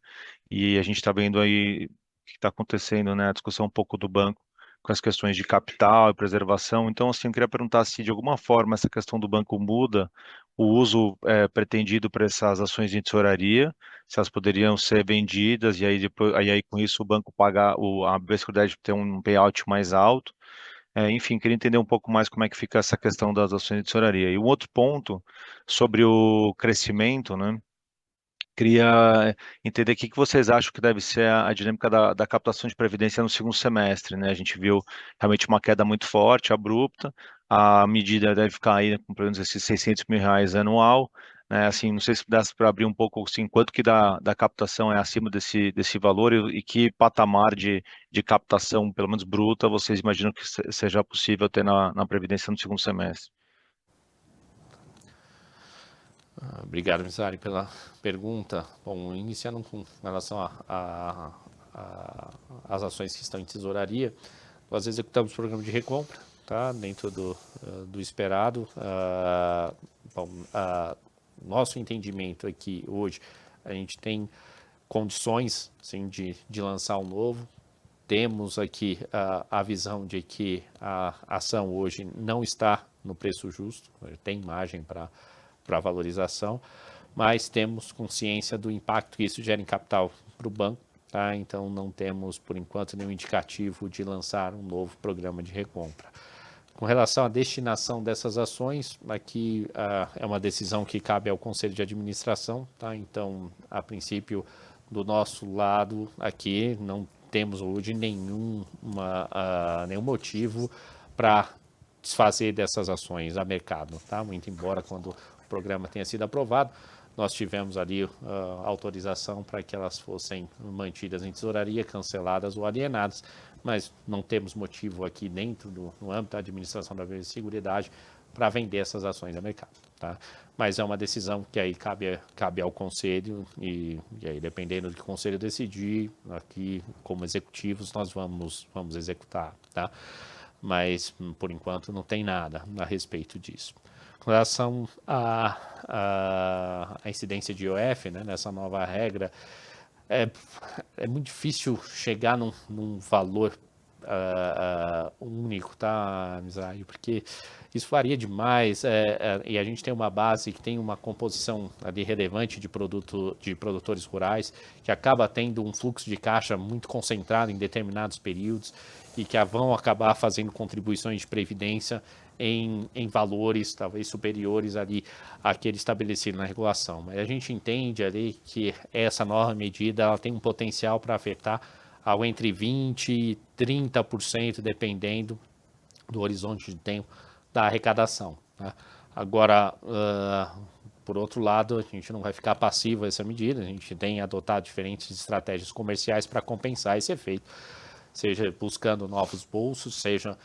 E a gente está vendo aí o que está acontecendo, né? A discussão um pouco do banco com as questões de capital e preservação. Então, assim, eu queria perguntar se de alguma forma essa questão do banco muda o uso pretendido para essas ações de tesouraria, se elas poderiam ser vendidas e aí depois, aí com isso o banco pagar a BB Seguridade ter um payout mais alto. Enfim, queria entender um pouco mais como é que fica essa questão das ações de tesouraria. E um outro ponto sobre o crescimento, né? Queria entender o que vocês acham que deve ser a dinâmica da captação de previdência no segundo semestre, né? A gente viu realmente uma queda muito forte, abrupta. A medida deve ficar aí com pelo menos esses R$ 600 mil anual, né? Assim, não sei se dá para abrir um pouco, assim, quanto que da captação é acima desse valor e que patamar de captação, pelo menos bruta, vocês imaginam que seja possível ter na previdência no segundo semestre? Obrigado, Mizrahi, pela pergunta. Bom, iniciando com relação às ações que estão em tesouraria, nós executamos o programa de recompra, tá, dentro do esperado. Nosso entendimento é que hoje a gente tem condições, sim, de lançar um novo. Temos aqui a visão de que a ação hoje não está no preço justo, tem margem para valorização, mas temos consciência do impacto que isso gera em capital para o banco, tá? Então não temos, por enquanto, nenhum indicativo de lançar um novo programa de recompra. Com relação à destinação dessas ações, aqui é uma decisão que cabe ao Conselho de Administração, tá? Então, a princípio, do nosso lado aqui, não temos hoje nenhum motivo para desfazer dessas ações a mercado, tá? Muito embora quando o programa tenha sido aprovado, nós tivemos ali autorização para que elas fossem mantidas em tesouraria, canceladas ou alienadas, mas não temos motivo aqui dentro no âmbito da administração da Seguridade para vender essas ações a mercado, tá? Mas é uma decisão que aí cabe ao Conselho e aí dependendo do que o Conselho decidir, aqui como executivos nós vamos executar, tá? Mas por enquanto não tem nada a respeito disso. Com relação à incidência de IOF, né, nessa nova regra, é muito difícil chegar num valor único, tá, Mizrahi? Porque isso varia demais e a gente tem uma base que tem uma composição ali relevante de produtores rurais que acaba tendo um fluxo de caixa muito concentrado em determinados períodos e que vão acabar fazendo contribuições de previdência em valores talvez superiores ali àquele estabelecido na regulação. Mas a gente entende ali que essa nova medida ela tem um potencial para afetar algo entre 20% e 30%, dependendo do horizonte de tempo da arrecadação. Né? Agora, por outro lado, a gente não vai ficar passivo a essa medida, a gente tem adotado diferentes estratégias comerciais para compensar esse efeito, seja buscando novos bolsos, seja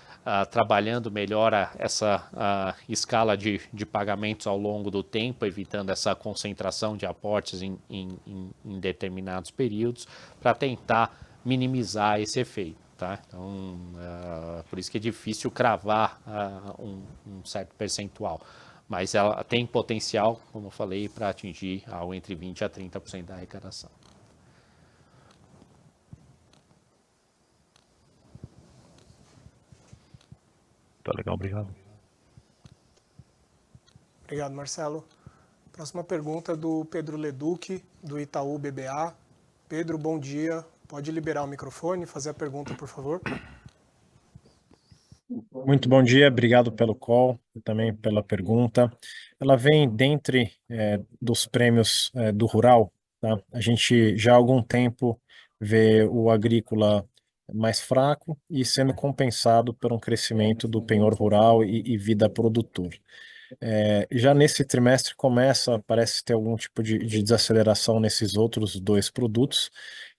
trabalhando melhor essa escala de pagamentos ao longo do tempo, evitando essa concentração de aportes em determinados períodos, para tentar minimizar esse efeito. Tá? Então, por isso que é difícil cravar um certo percentual. Mas ela tem potencial, como eu falei, para atingir algo entre 20% a 30% da arrecadação. Tá legal, obrigado. Obrigado, Marcelo. Próxima pergunta é do Pedro Leduc, do Itaú BBA. Pedro, bom dia. Pode liberar o microfone e fazer a pergunta, por favor. Muito bom dia, obrigado pelo call e também pela pergunta. Ela vem dentre dos prêmios do rural, tá? A gente já há algum tempo vê o agrícola mais fraco e sendo compensado por um crescimento do penhor rural e vida produtor. Já nesse trimestre parece ter algum tipo de desaceleração nesses outros dois produtos,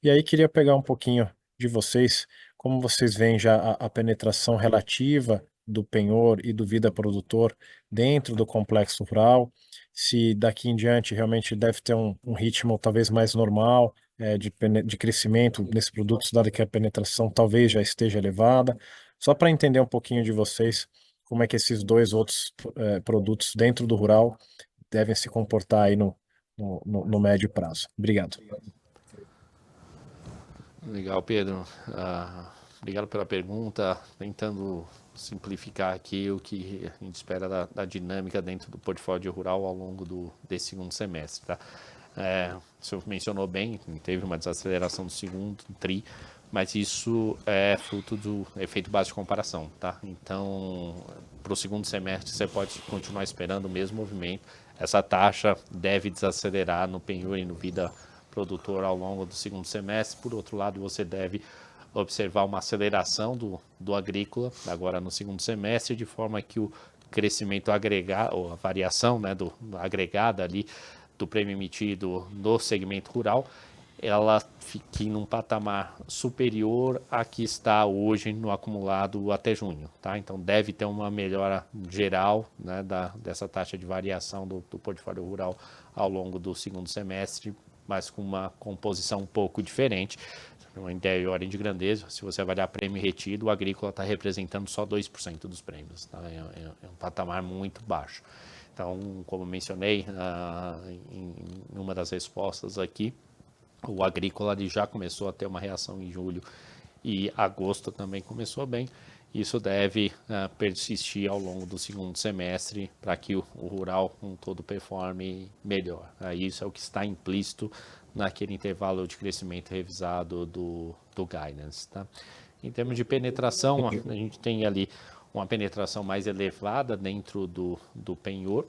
e aí queria pegar um pouquinho de vocês, como vocês veem já a penetração relativa do penhor e do vida produtor dentro do complexo rural, se daqui em diante realmente deve ter um ritmo talvez mais normal de crescimento nesses produtos, dado que a penetração talvez já esteja elevada, só para entender um pouquinho de vocês como é que esses dois outros produtos dentro do rural devem se comportar aí no médio prazo. Obrigado. Legal, Pedro. Obrigado pela pergunta. Tentando simplificar aqui o que a gente espera da dinâmica dentro do portfólio rural ao longo desse segundo semestre. Tá? O senhor mencionou bem, teve uma desaceleração do segundo tri, mas isso é fruto do efeito base de comparação, tá? Então, para o segundo semestre, você pode continuar esperando o mesmo movimento. Essa taxa deve desacelerar no penhor e no vida produtor ao longo do segundo semestre. Por outro lado, você deve observar uma aceleração do agrícola agora no segundo semestre, de forma que o crescimento agregado, ou a variação, né, do agregada ali do prêmio emitido no segmento rural, ela fique num patamar superior a que está hoje no acumulado até junho. Tá? Então, deve ter uma melhora geral, né, dessa taxa de variação do portfólio rural ao longo do segundo semestre, mas com uma composição um pouco diferente. Uma ideia de ordem de grandeza, se você avaliar prêmio retido, o agrícola está representando só 2% dos prêmios. Tá? É um patamar muito baixo. Então, como mencionei em uma das respostas aqui, o agrícola já começou a ter uma reação em julho e agosto também começou bem. Isso deve persistir ao longo do segundo semestre para que o rural um todo performe melhor. Isso é o que está implícito naquele intervalo de crescimento revisado do guidance. Tá? Em termos de penetração, a gente tem ali uma penetração mais elevada dentro do penhor,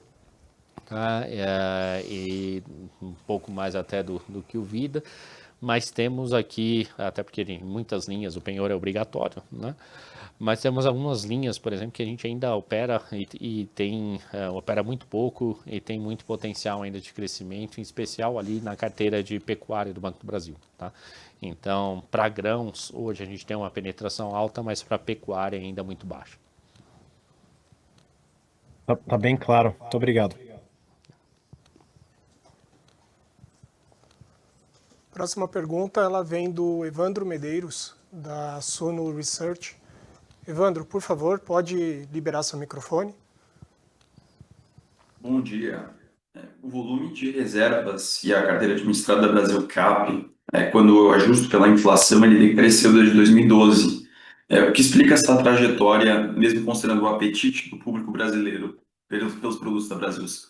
tá? E um pouco mais até do que o vida, mas temos aqui, até porque em muitas linhas o penhor é obrigatório, né? Mas temos algumas linhas, por exemplo, que a gente ainda opera e opera muito pouco e tem muito potencial ainda de crescimento, em especial ali na carteira de pecuária do Banco do Brasil. Tá? Então, para grãos, hoje a gente tem uma penetração alta, mas para pecuária ainda muito baixa. Tá bem claro. Muito obrigado. Próxima pergunta, ela vem do Evandro Medeiros, da Suno Research. Evandro, por favor, pode liberar seu microfone. Bom dia. O volume de reservas e a carteira administrada da Brasilcap, quando eu ajusto pela inflação, ele decresceu desde 2012. O que explica essa trajetória, mesmo considerando o apetite do público brasileiro pelos produtos da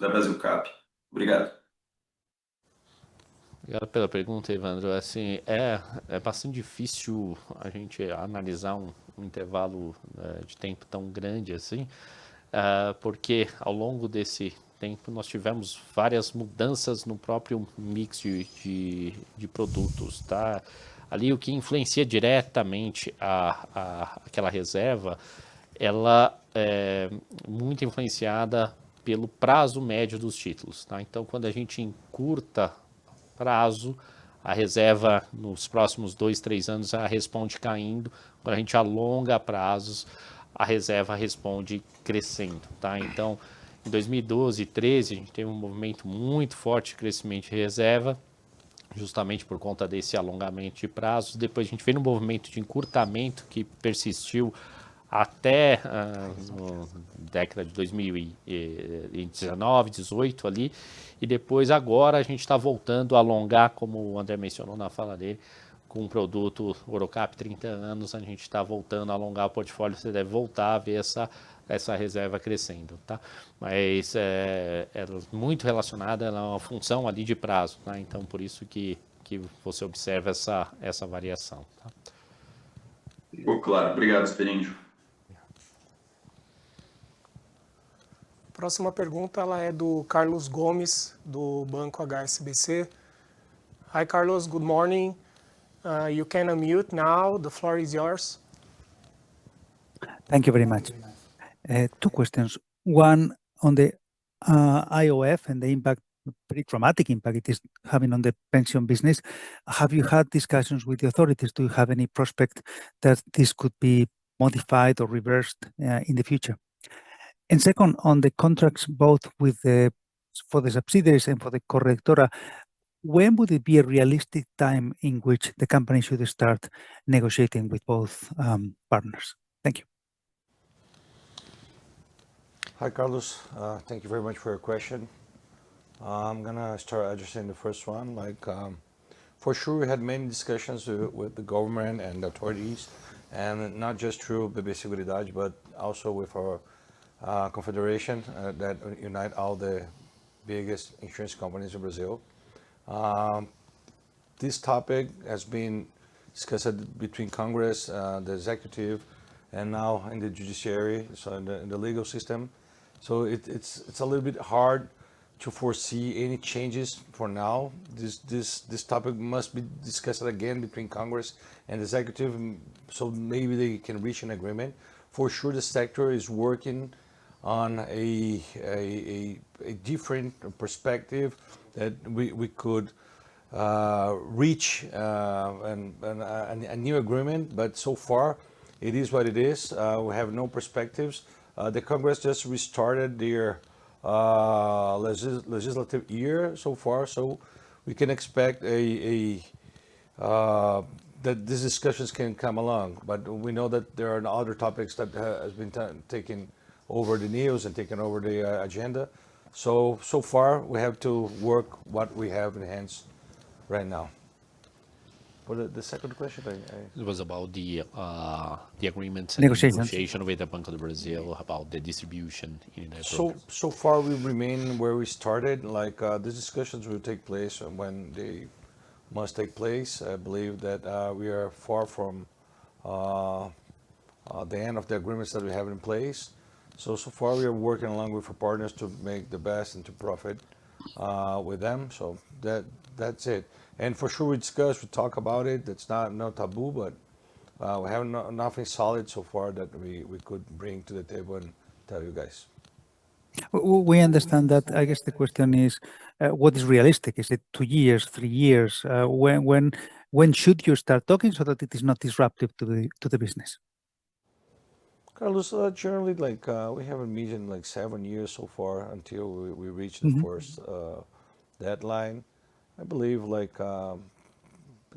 Brasilcap? Obrigado. Obrigado pela pergunta, Evandro. Assim, é bastante difícil a gente analisar um intervalo de tempo tão grande assim, porque ao longo desse tempo nós tivemos várias mudanças no próprio mix de produtos, tá? Ali o que influencia diretamente aquela reserva, ela é muito influenciada pelo prazo médio dos títulos, tá? Então, quando a gente encurta prazo, a reserva nos próximos 2, 3 anos ela responde caindo. Quando a gente alonga prazos, a reserva responde crescendo, tá? Então, em 2012 e 2013, a gente teve um movimento muito forte de crescimento de reserva, justamente por conta desse alongamento de prazos. Depois a gente veio no movimento de encurtamento que persistiu até década de 2019, 18 ali, e depois agora a gente está voltando a alongar, como o André mencionou na fala dele, com um produto Orocap 30 anos, a gente está voltando a alongar o portfólio, você deve voltar a ver essa reserva crescendo, tá? Mas é muito relacionada, ela é uma função ali de prazo, tá? Então por isso que você observa essa variação, tá? Ficou claro. Obrigado, Esperíndio. Próxima pergunta ela é do Carlos Gomes, do Banco HSBC. Hi, Carlos. Good morning. You can unmute now. The floor is yours. Thank you very much. Two questions. One on the IOF and the impact, pretty dramatic impact it is having on the pension business. Have you had discussions with the authorities? Do you have any prospect that this could be modified or reversed in the future? And second, on the contracts both for the subsidiaries and for the correctora, when would it be a realistic time in which the company should start negotiating with both partners? Thank you. Hi, Carlos. Thank you very much for your question. I'm gonna start addressing the first one. For sure, we had many discussions with the government and the authorities, and not just through BB Seguridade, but also with our confederation that unite all the biggest insurance companies in Brazil. This topic has been discussed between Congress, the executive, and now in the judiciary, so in the legal system. So it's a little bit hard to foresee any changes for now. This topic must be discussed again between Congress and the executive, so maybe they can reach an agreement. For sure, the sector is working on a different perspective that we could reach a new agreement, but so far it is what it is. We have no perspectives. The Congress just restarted their legislative year so far, so we can expect that these discussions can come along. But we know that there are other topics that has been taken over the news and taken over the agenda. So far we have to work what we have in hands right now. For the second question, It was about the agreements and Negotiations. negotiation with the Banco do Brasil about the distribution in the program. So far we remain where we started. These discussions will take place when they must take place. I believe that we are far from the end of the agreements that we have in place. So far we are working along with our partners to make the best and to profit with them. So that's it. And for sure we discuss, we talk about it. It's no taboo, but we have nothing solid so far that we could bring to the table and tell you guys. We understand that. I guess the question is, what is realistic? Is it 2 years, 3 years? When should you start talking so that it is not disruptive to the business? Carlos, generally, we have a meeting 7 years so far until we reach the first deadline. I believe the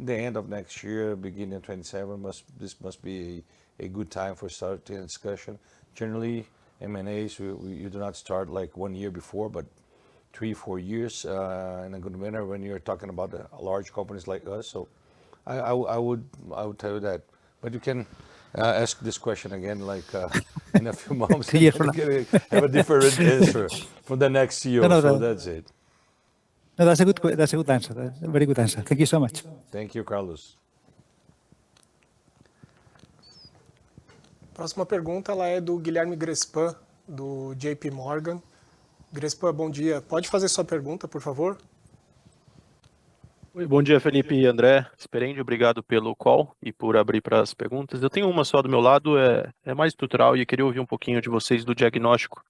end of next year, beginning of 27, this must be a good time for starting a discussion. Generally, M&As, you do not start 1 year before, but 3-4 years in a good manner when you're talking about large companies like us. So I would tell you that. But you can ask this question again, in a few moments. 3 years from now. Have a different answer from the next CEO. No, So that's it. No, that's a good answer. That's a very good answer. Thank you so much. Thank you, Carlos. Próxima pergunta ela é do Guilherme Grespan, do JP Morgan. Grespan, bom dia. Pode fazer sua pergunta, por favor? Oi, bom dia, Felipe e André. Esperende, obrigado pelo call e por abrir para as perguntas. Eu tenho uma só do meu lado, é mais estrutural e eu queria ouvir um pouquinho de vocês do diagnóstico.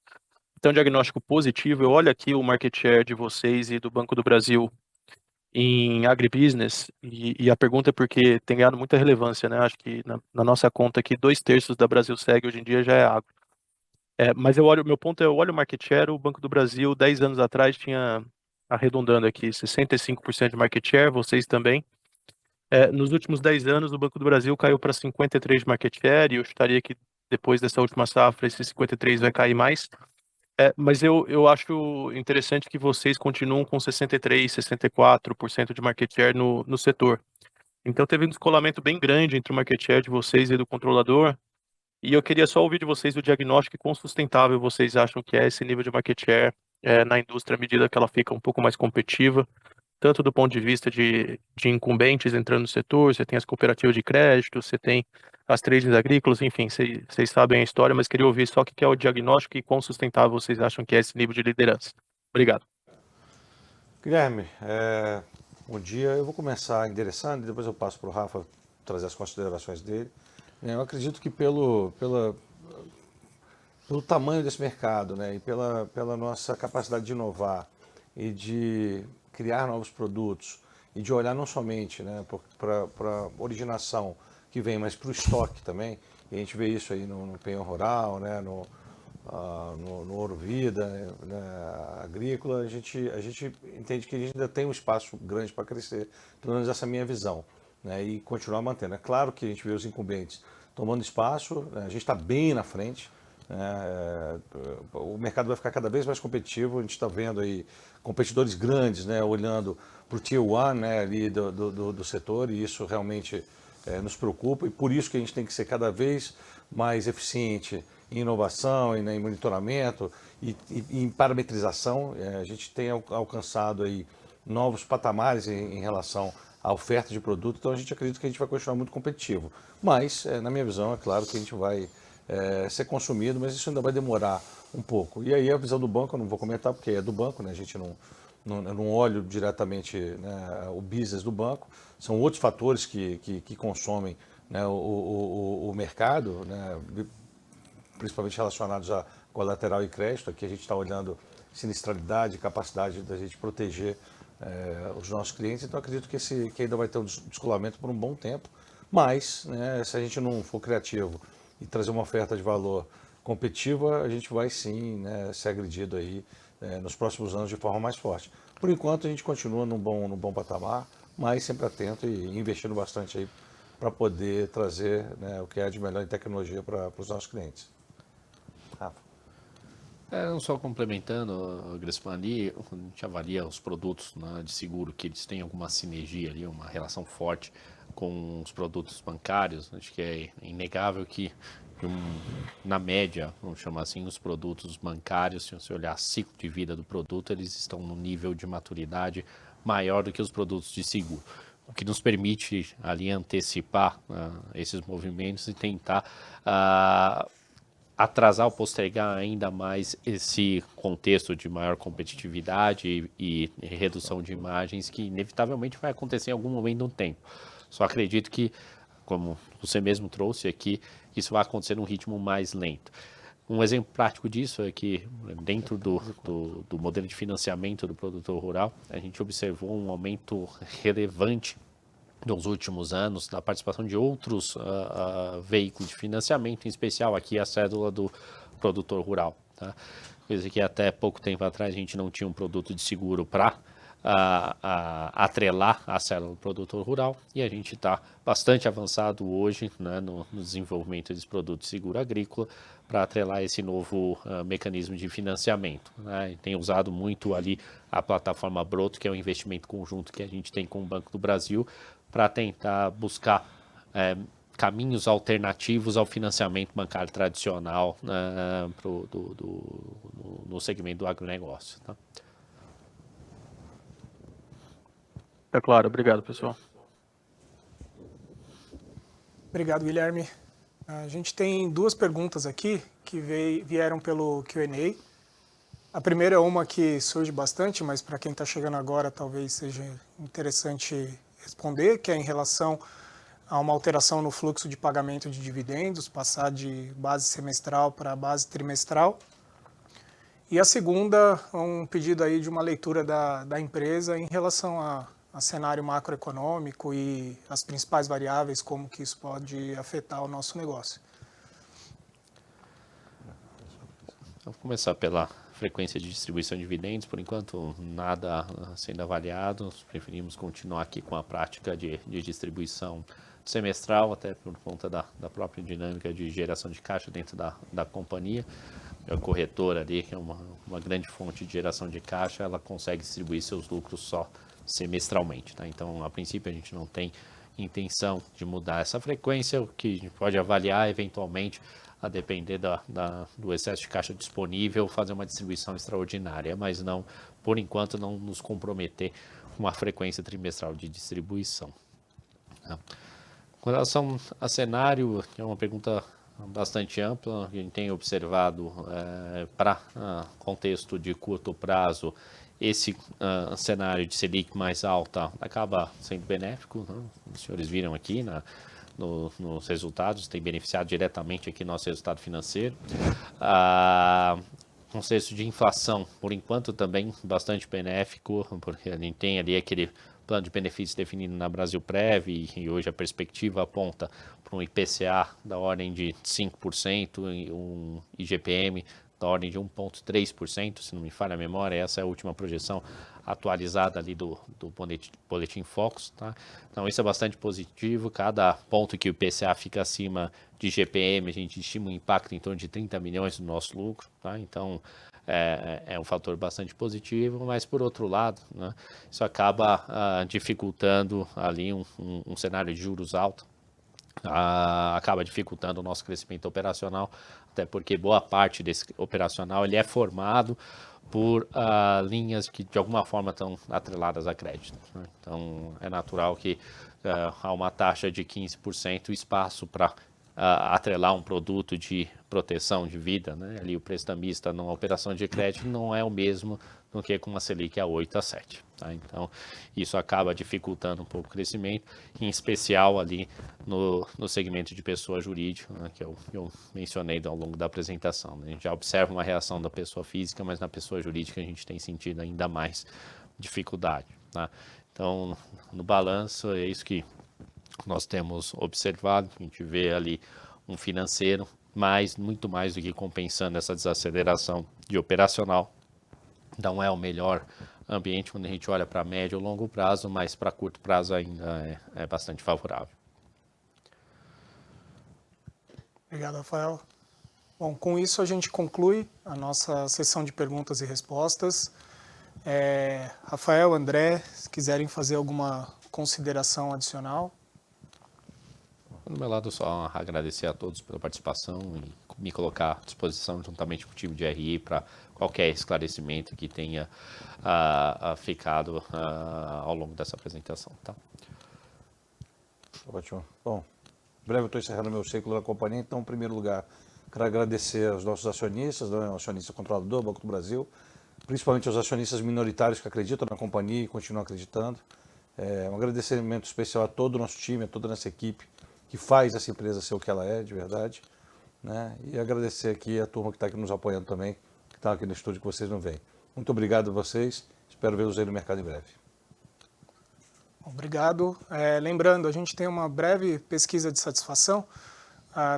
Então, diagnóstico positivo, eu olho aqui o market share de vocês e do Banco do Brasil em agribusiness e a pergunta é porque tem ganhado muita relevância, né? Acho que na nossa conta aqui, 2/3 da Brasil Seg hoje em dia já é agro. Mas meu ponto é, eu olho o market share, o Banco do Brasil 10 anos atrás tinha, arredondando aqui, 65% de market share, vocês também. Nos últimos 10 anos, o Banco do Brasil caiu para 53% de market share, e eu chutaria que depois dessa última safra, esse 53% vai cair mais. Mas eu acho interessante que vocês continuam com 63%, 64% de market share no setor. Então, teve um descolamento bem grande entre o market share de vocês e do controlador, e eu queria só ouvir de vocês o diagnóstico e quão sustentável vocês acham que é esse nível de market share na indústria à medida que ela fica um pouco mais competitiva, tanto do ponto de vista de incumbentes entrando no setor, você tem as cooperativas de crédito, você tem as tradings agrícolas, enfim, vocês sabem a história, mas queria ouvir só o que é o diagnóstico e quão sustentável vocês acham que é esse nível de liderança. Obrigado. Guilherme, bom dia. Eu vou começar endereçando e depois eu passo para o Rafa trazer as considerações dele. Eu acredito que pelo tamanho desse mercado, né, e pela nossa capacidade de inovar e de criar novos produtos e de olhar não somente, né, para a originação que vem, mas para o estoque também, e a gente vê isso aí no penhor rural, né, no Ouro Vida, né, agrícola, a gente entende que a gente ainda tem um espaço grande para crescer, pelo menos essa é a minha visão, né, e continuar mantendo. É claro que a gente vê os incumbentes tomando espaço, né, a gente está bem na frente, o mercado vai ficar cada vez mais competitivo, a gente está vendo aí competidores grandes, né, olhando para o Tier 1, né, ali do setor, e isso realmente nos preocupa, e por isso que a gente tem que ser cada vez mais eficiente em inovação, em monitoramento e em parametrização. A gente tem alcançado aí novos patamares em relação à oferta de produto, então a gente acredita que a gente vai continuar muito competitivo. Mas, na minha visão, é claro que a gente vai ser consumido, mas isso ainda vai demorar um pouco. E aí a visão do banco, eu não vou comentar porque é do banco, né? A gente não olho diretamente, né, o business do banco, são outros fatores que consomem, né, o mercado, né, principalmente relacionados a colateral e crédito. Aqui a gente está olhando sinistralidade, capacidade da gente proteger os nossos clientes, então acredito que ainda vai ter um descolamento por um bom tempo, mas, né, se a gente não for criativo e trazer uma oferta de valor competitiva, a gente vai sim, né, ser agredido aí nos próximos anos de forma mais forte. Por enquanto a gente continua num bom patamar, mas sempre atento e investindo bastante aí para poder trazer, né, o que é de melhor em tecnologia para os nossos clientes. Rafa. Não só complementando, Grespan, ali, a gente avalia os produtos, né, de seguro, que eles têm alguma sinergia ali, uma relação forte com os produtos bancários. Acho que é inegável que, na média, vamos chamar assim, os produtos bancários, se você olhar o ciclo de vida do produto, eles estão num nível de maturidade maior do que os produtos de seguro, o que nos permite ali antecipar esses movimentos e tentar atrasar ou postergar ainda mais esse contexto de maior competitividade e redução de margens que inevitavelmente vai acontecer em algum momento do tempo. Só acredito que, como você mesmo trouxe aqui, isso vai acontecer num ritmo mais lento. Um exemplo prático disso é que, dentro do modelo de financiamento do produtor rural, a gente observou um aumento relevante nos últimos anos da participação de outros veículos de financiamento, em especial aqui a cédula do produtor rural, tá? Coisa que até pouco tempo atrás a gente não tinha um produto de seguro para atrelar a célula do produtor rural, e a gente está bastante avançado hoje, né, no desenvolvimento desse produto de seguro agrícola para atrelar esse novo mecanismo de financiamento, né? Tem usado muito ali a plataforma Broto, que é um investimento conjunto que a gente tem com o Banco do Brasil, para tentar buscar caminhos alternativos ao financiamento bancário tradicional no segmento do agronegócio. Tá? Tá claro, obrigado, pessoal. Obrigado, Guilherme. A gente tem duas perguntas aqui que vieram pelo Q&A. A primeira é uma que surge bastante, mas para quem está chegando agora talvez seja interessante responder, que é em relação a uma alteração no fluxo de pagamento de dividendos, passar de base semestral para base trimestral. E a segunda, um pedido aí de uma leitura da empresa em relação a cenário macroeconômico e as principais variáveis, como que isso pode afetar o nosso negócio. Vou começar pela frequência de distribuição de dividendos. Por enquanto, nada sendo avaliado. Preferimos continuar aqui com a prática de distribuição semestral, até por conta da própria dinâmica de geração de caixa dentro da companhia. A corretora ali, que é uma grande fonte de geração de caixa, ela consegue distribuir seus lucros só semestralmente. Tá? Então, a princípio, a gente não tem intenção de mudar essa frequência. O que a gente pode avaliar, eventualmente, a depender do excesso de caixa disponível, fazer uma distribuição extraordinária, mas não, por enquanto, não nos comprometer com uma frequência trimestral de distribuição. Tá? Com relação a cenário, é uma pergunta bastante ampla. A gente tem observado para contexto de curto prazo, esse cenário de Selic mais alta acaba sendo benéfico. Né? Os senhores viram aqui nos resultados, tem beneficiado diretamente aqui nosso resultado financeiro. Contexto de inflação, por enquanto, também bastante benéfico, porque a gente tem ali aquele plano de benefícios definido na Brasilprev e hoje a perspectiva aponta para um IPCA da ordem de 5% e um IGPM da ordem de 1,3%, se não me falha a memória. Essa é a última projeção atualizada ali do Boletim Focus. Tá? Então isso é bastante positivo. Cada ponto que o IPCA fica acima de IGPM, a gente estima um impacto em torno de 30 milhões no nosso lucro. Tá? Então é um fator bastante positivo, mas por outro lado, né, isso acaba dificultando ali um cenário de juros alto, acaba dificultando o nosso crescimento operacional, até porque boa parte desse operacional ele é formado por linhas que de alguma forma estão atreladas a crédito. Né? Então é natural que há uma taxa de 15%, espaço para atrelar um produto de proteção de vida, né? Ali o prestamista numa operação de crédito não é o mesmo do que com uma Selic a 8 a 7. Tá? Então, isso acaba dificultando um pouco o crescimento, em especial ali no segmento de pessoa jurídica, né? Que eu mencionei ao longo da apresentação. Né? A gente já observa uma reação da pessoa física, mas na pessoa jurídica a gente tem sentido ainda mais dificuldade. Tá? Então, no balanço, é isso que nós temos observado. A gente vê ali um financeiro, mas muito mais do que compensando essa desaceleração de operacional. Não é o melhor ambiente quando a gente olha para médio ou longo prazo, mas para curto prazo ainda é bastante favorável. Obrigado, Rafael. Bom, com isso a gente conclui a nossa sessão de perguntas e respostas. Rafael, André, se quiserem fazer alguma consideração adicional. Do meu lado, só agradecer a todos pela participação e me colocar à disposição juntamente com o time de RI para qualquer esclarecimento que tenha ficado ao longo dessa apresentação. Tá? Ótimo. Bom, em breve eu estou encerrando meu ciclo na companhia, então, em primeiro lugar, quero agradecer aos nossos acionistas, né, o acionista controlador, Banco do Brasil, principalmente aos acionistas minoritários que acreditam na companhia e continuam acreditando. Um agradecimento especial a todo o nosso time, a toda a nossa equipe, que faz essa empresa ser o que ela é, de verdade. Né? E agradecer aqui a turma que está aqui nos apoiando também, que está aqui no estúdio, que vocês não veem. Muito obrigado a vocês, espero vê-los aí no mercado em breve. Obrigado. Lembrando, a gente tem uma breve pesquisa de satisfação,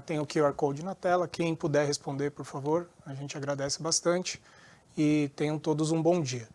tem o QR Code na tela, quem puder responder, por favor, a gente agradece bastante e tenham todos um bom dia.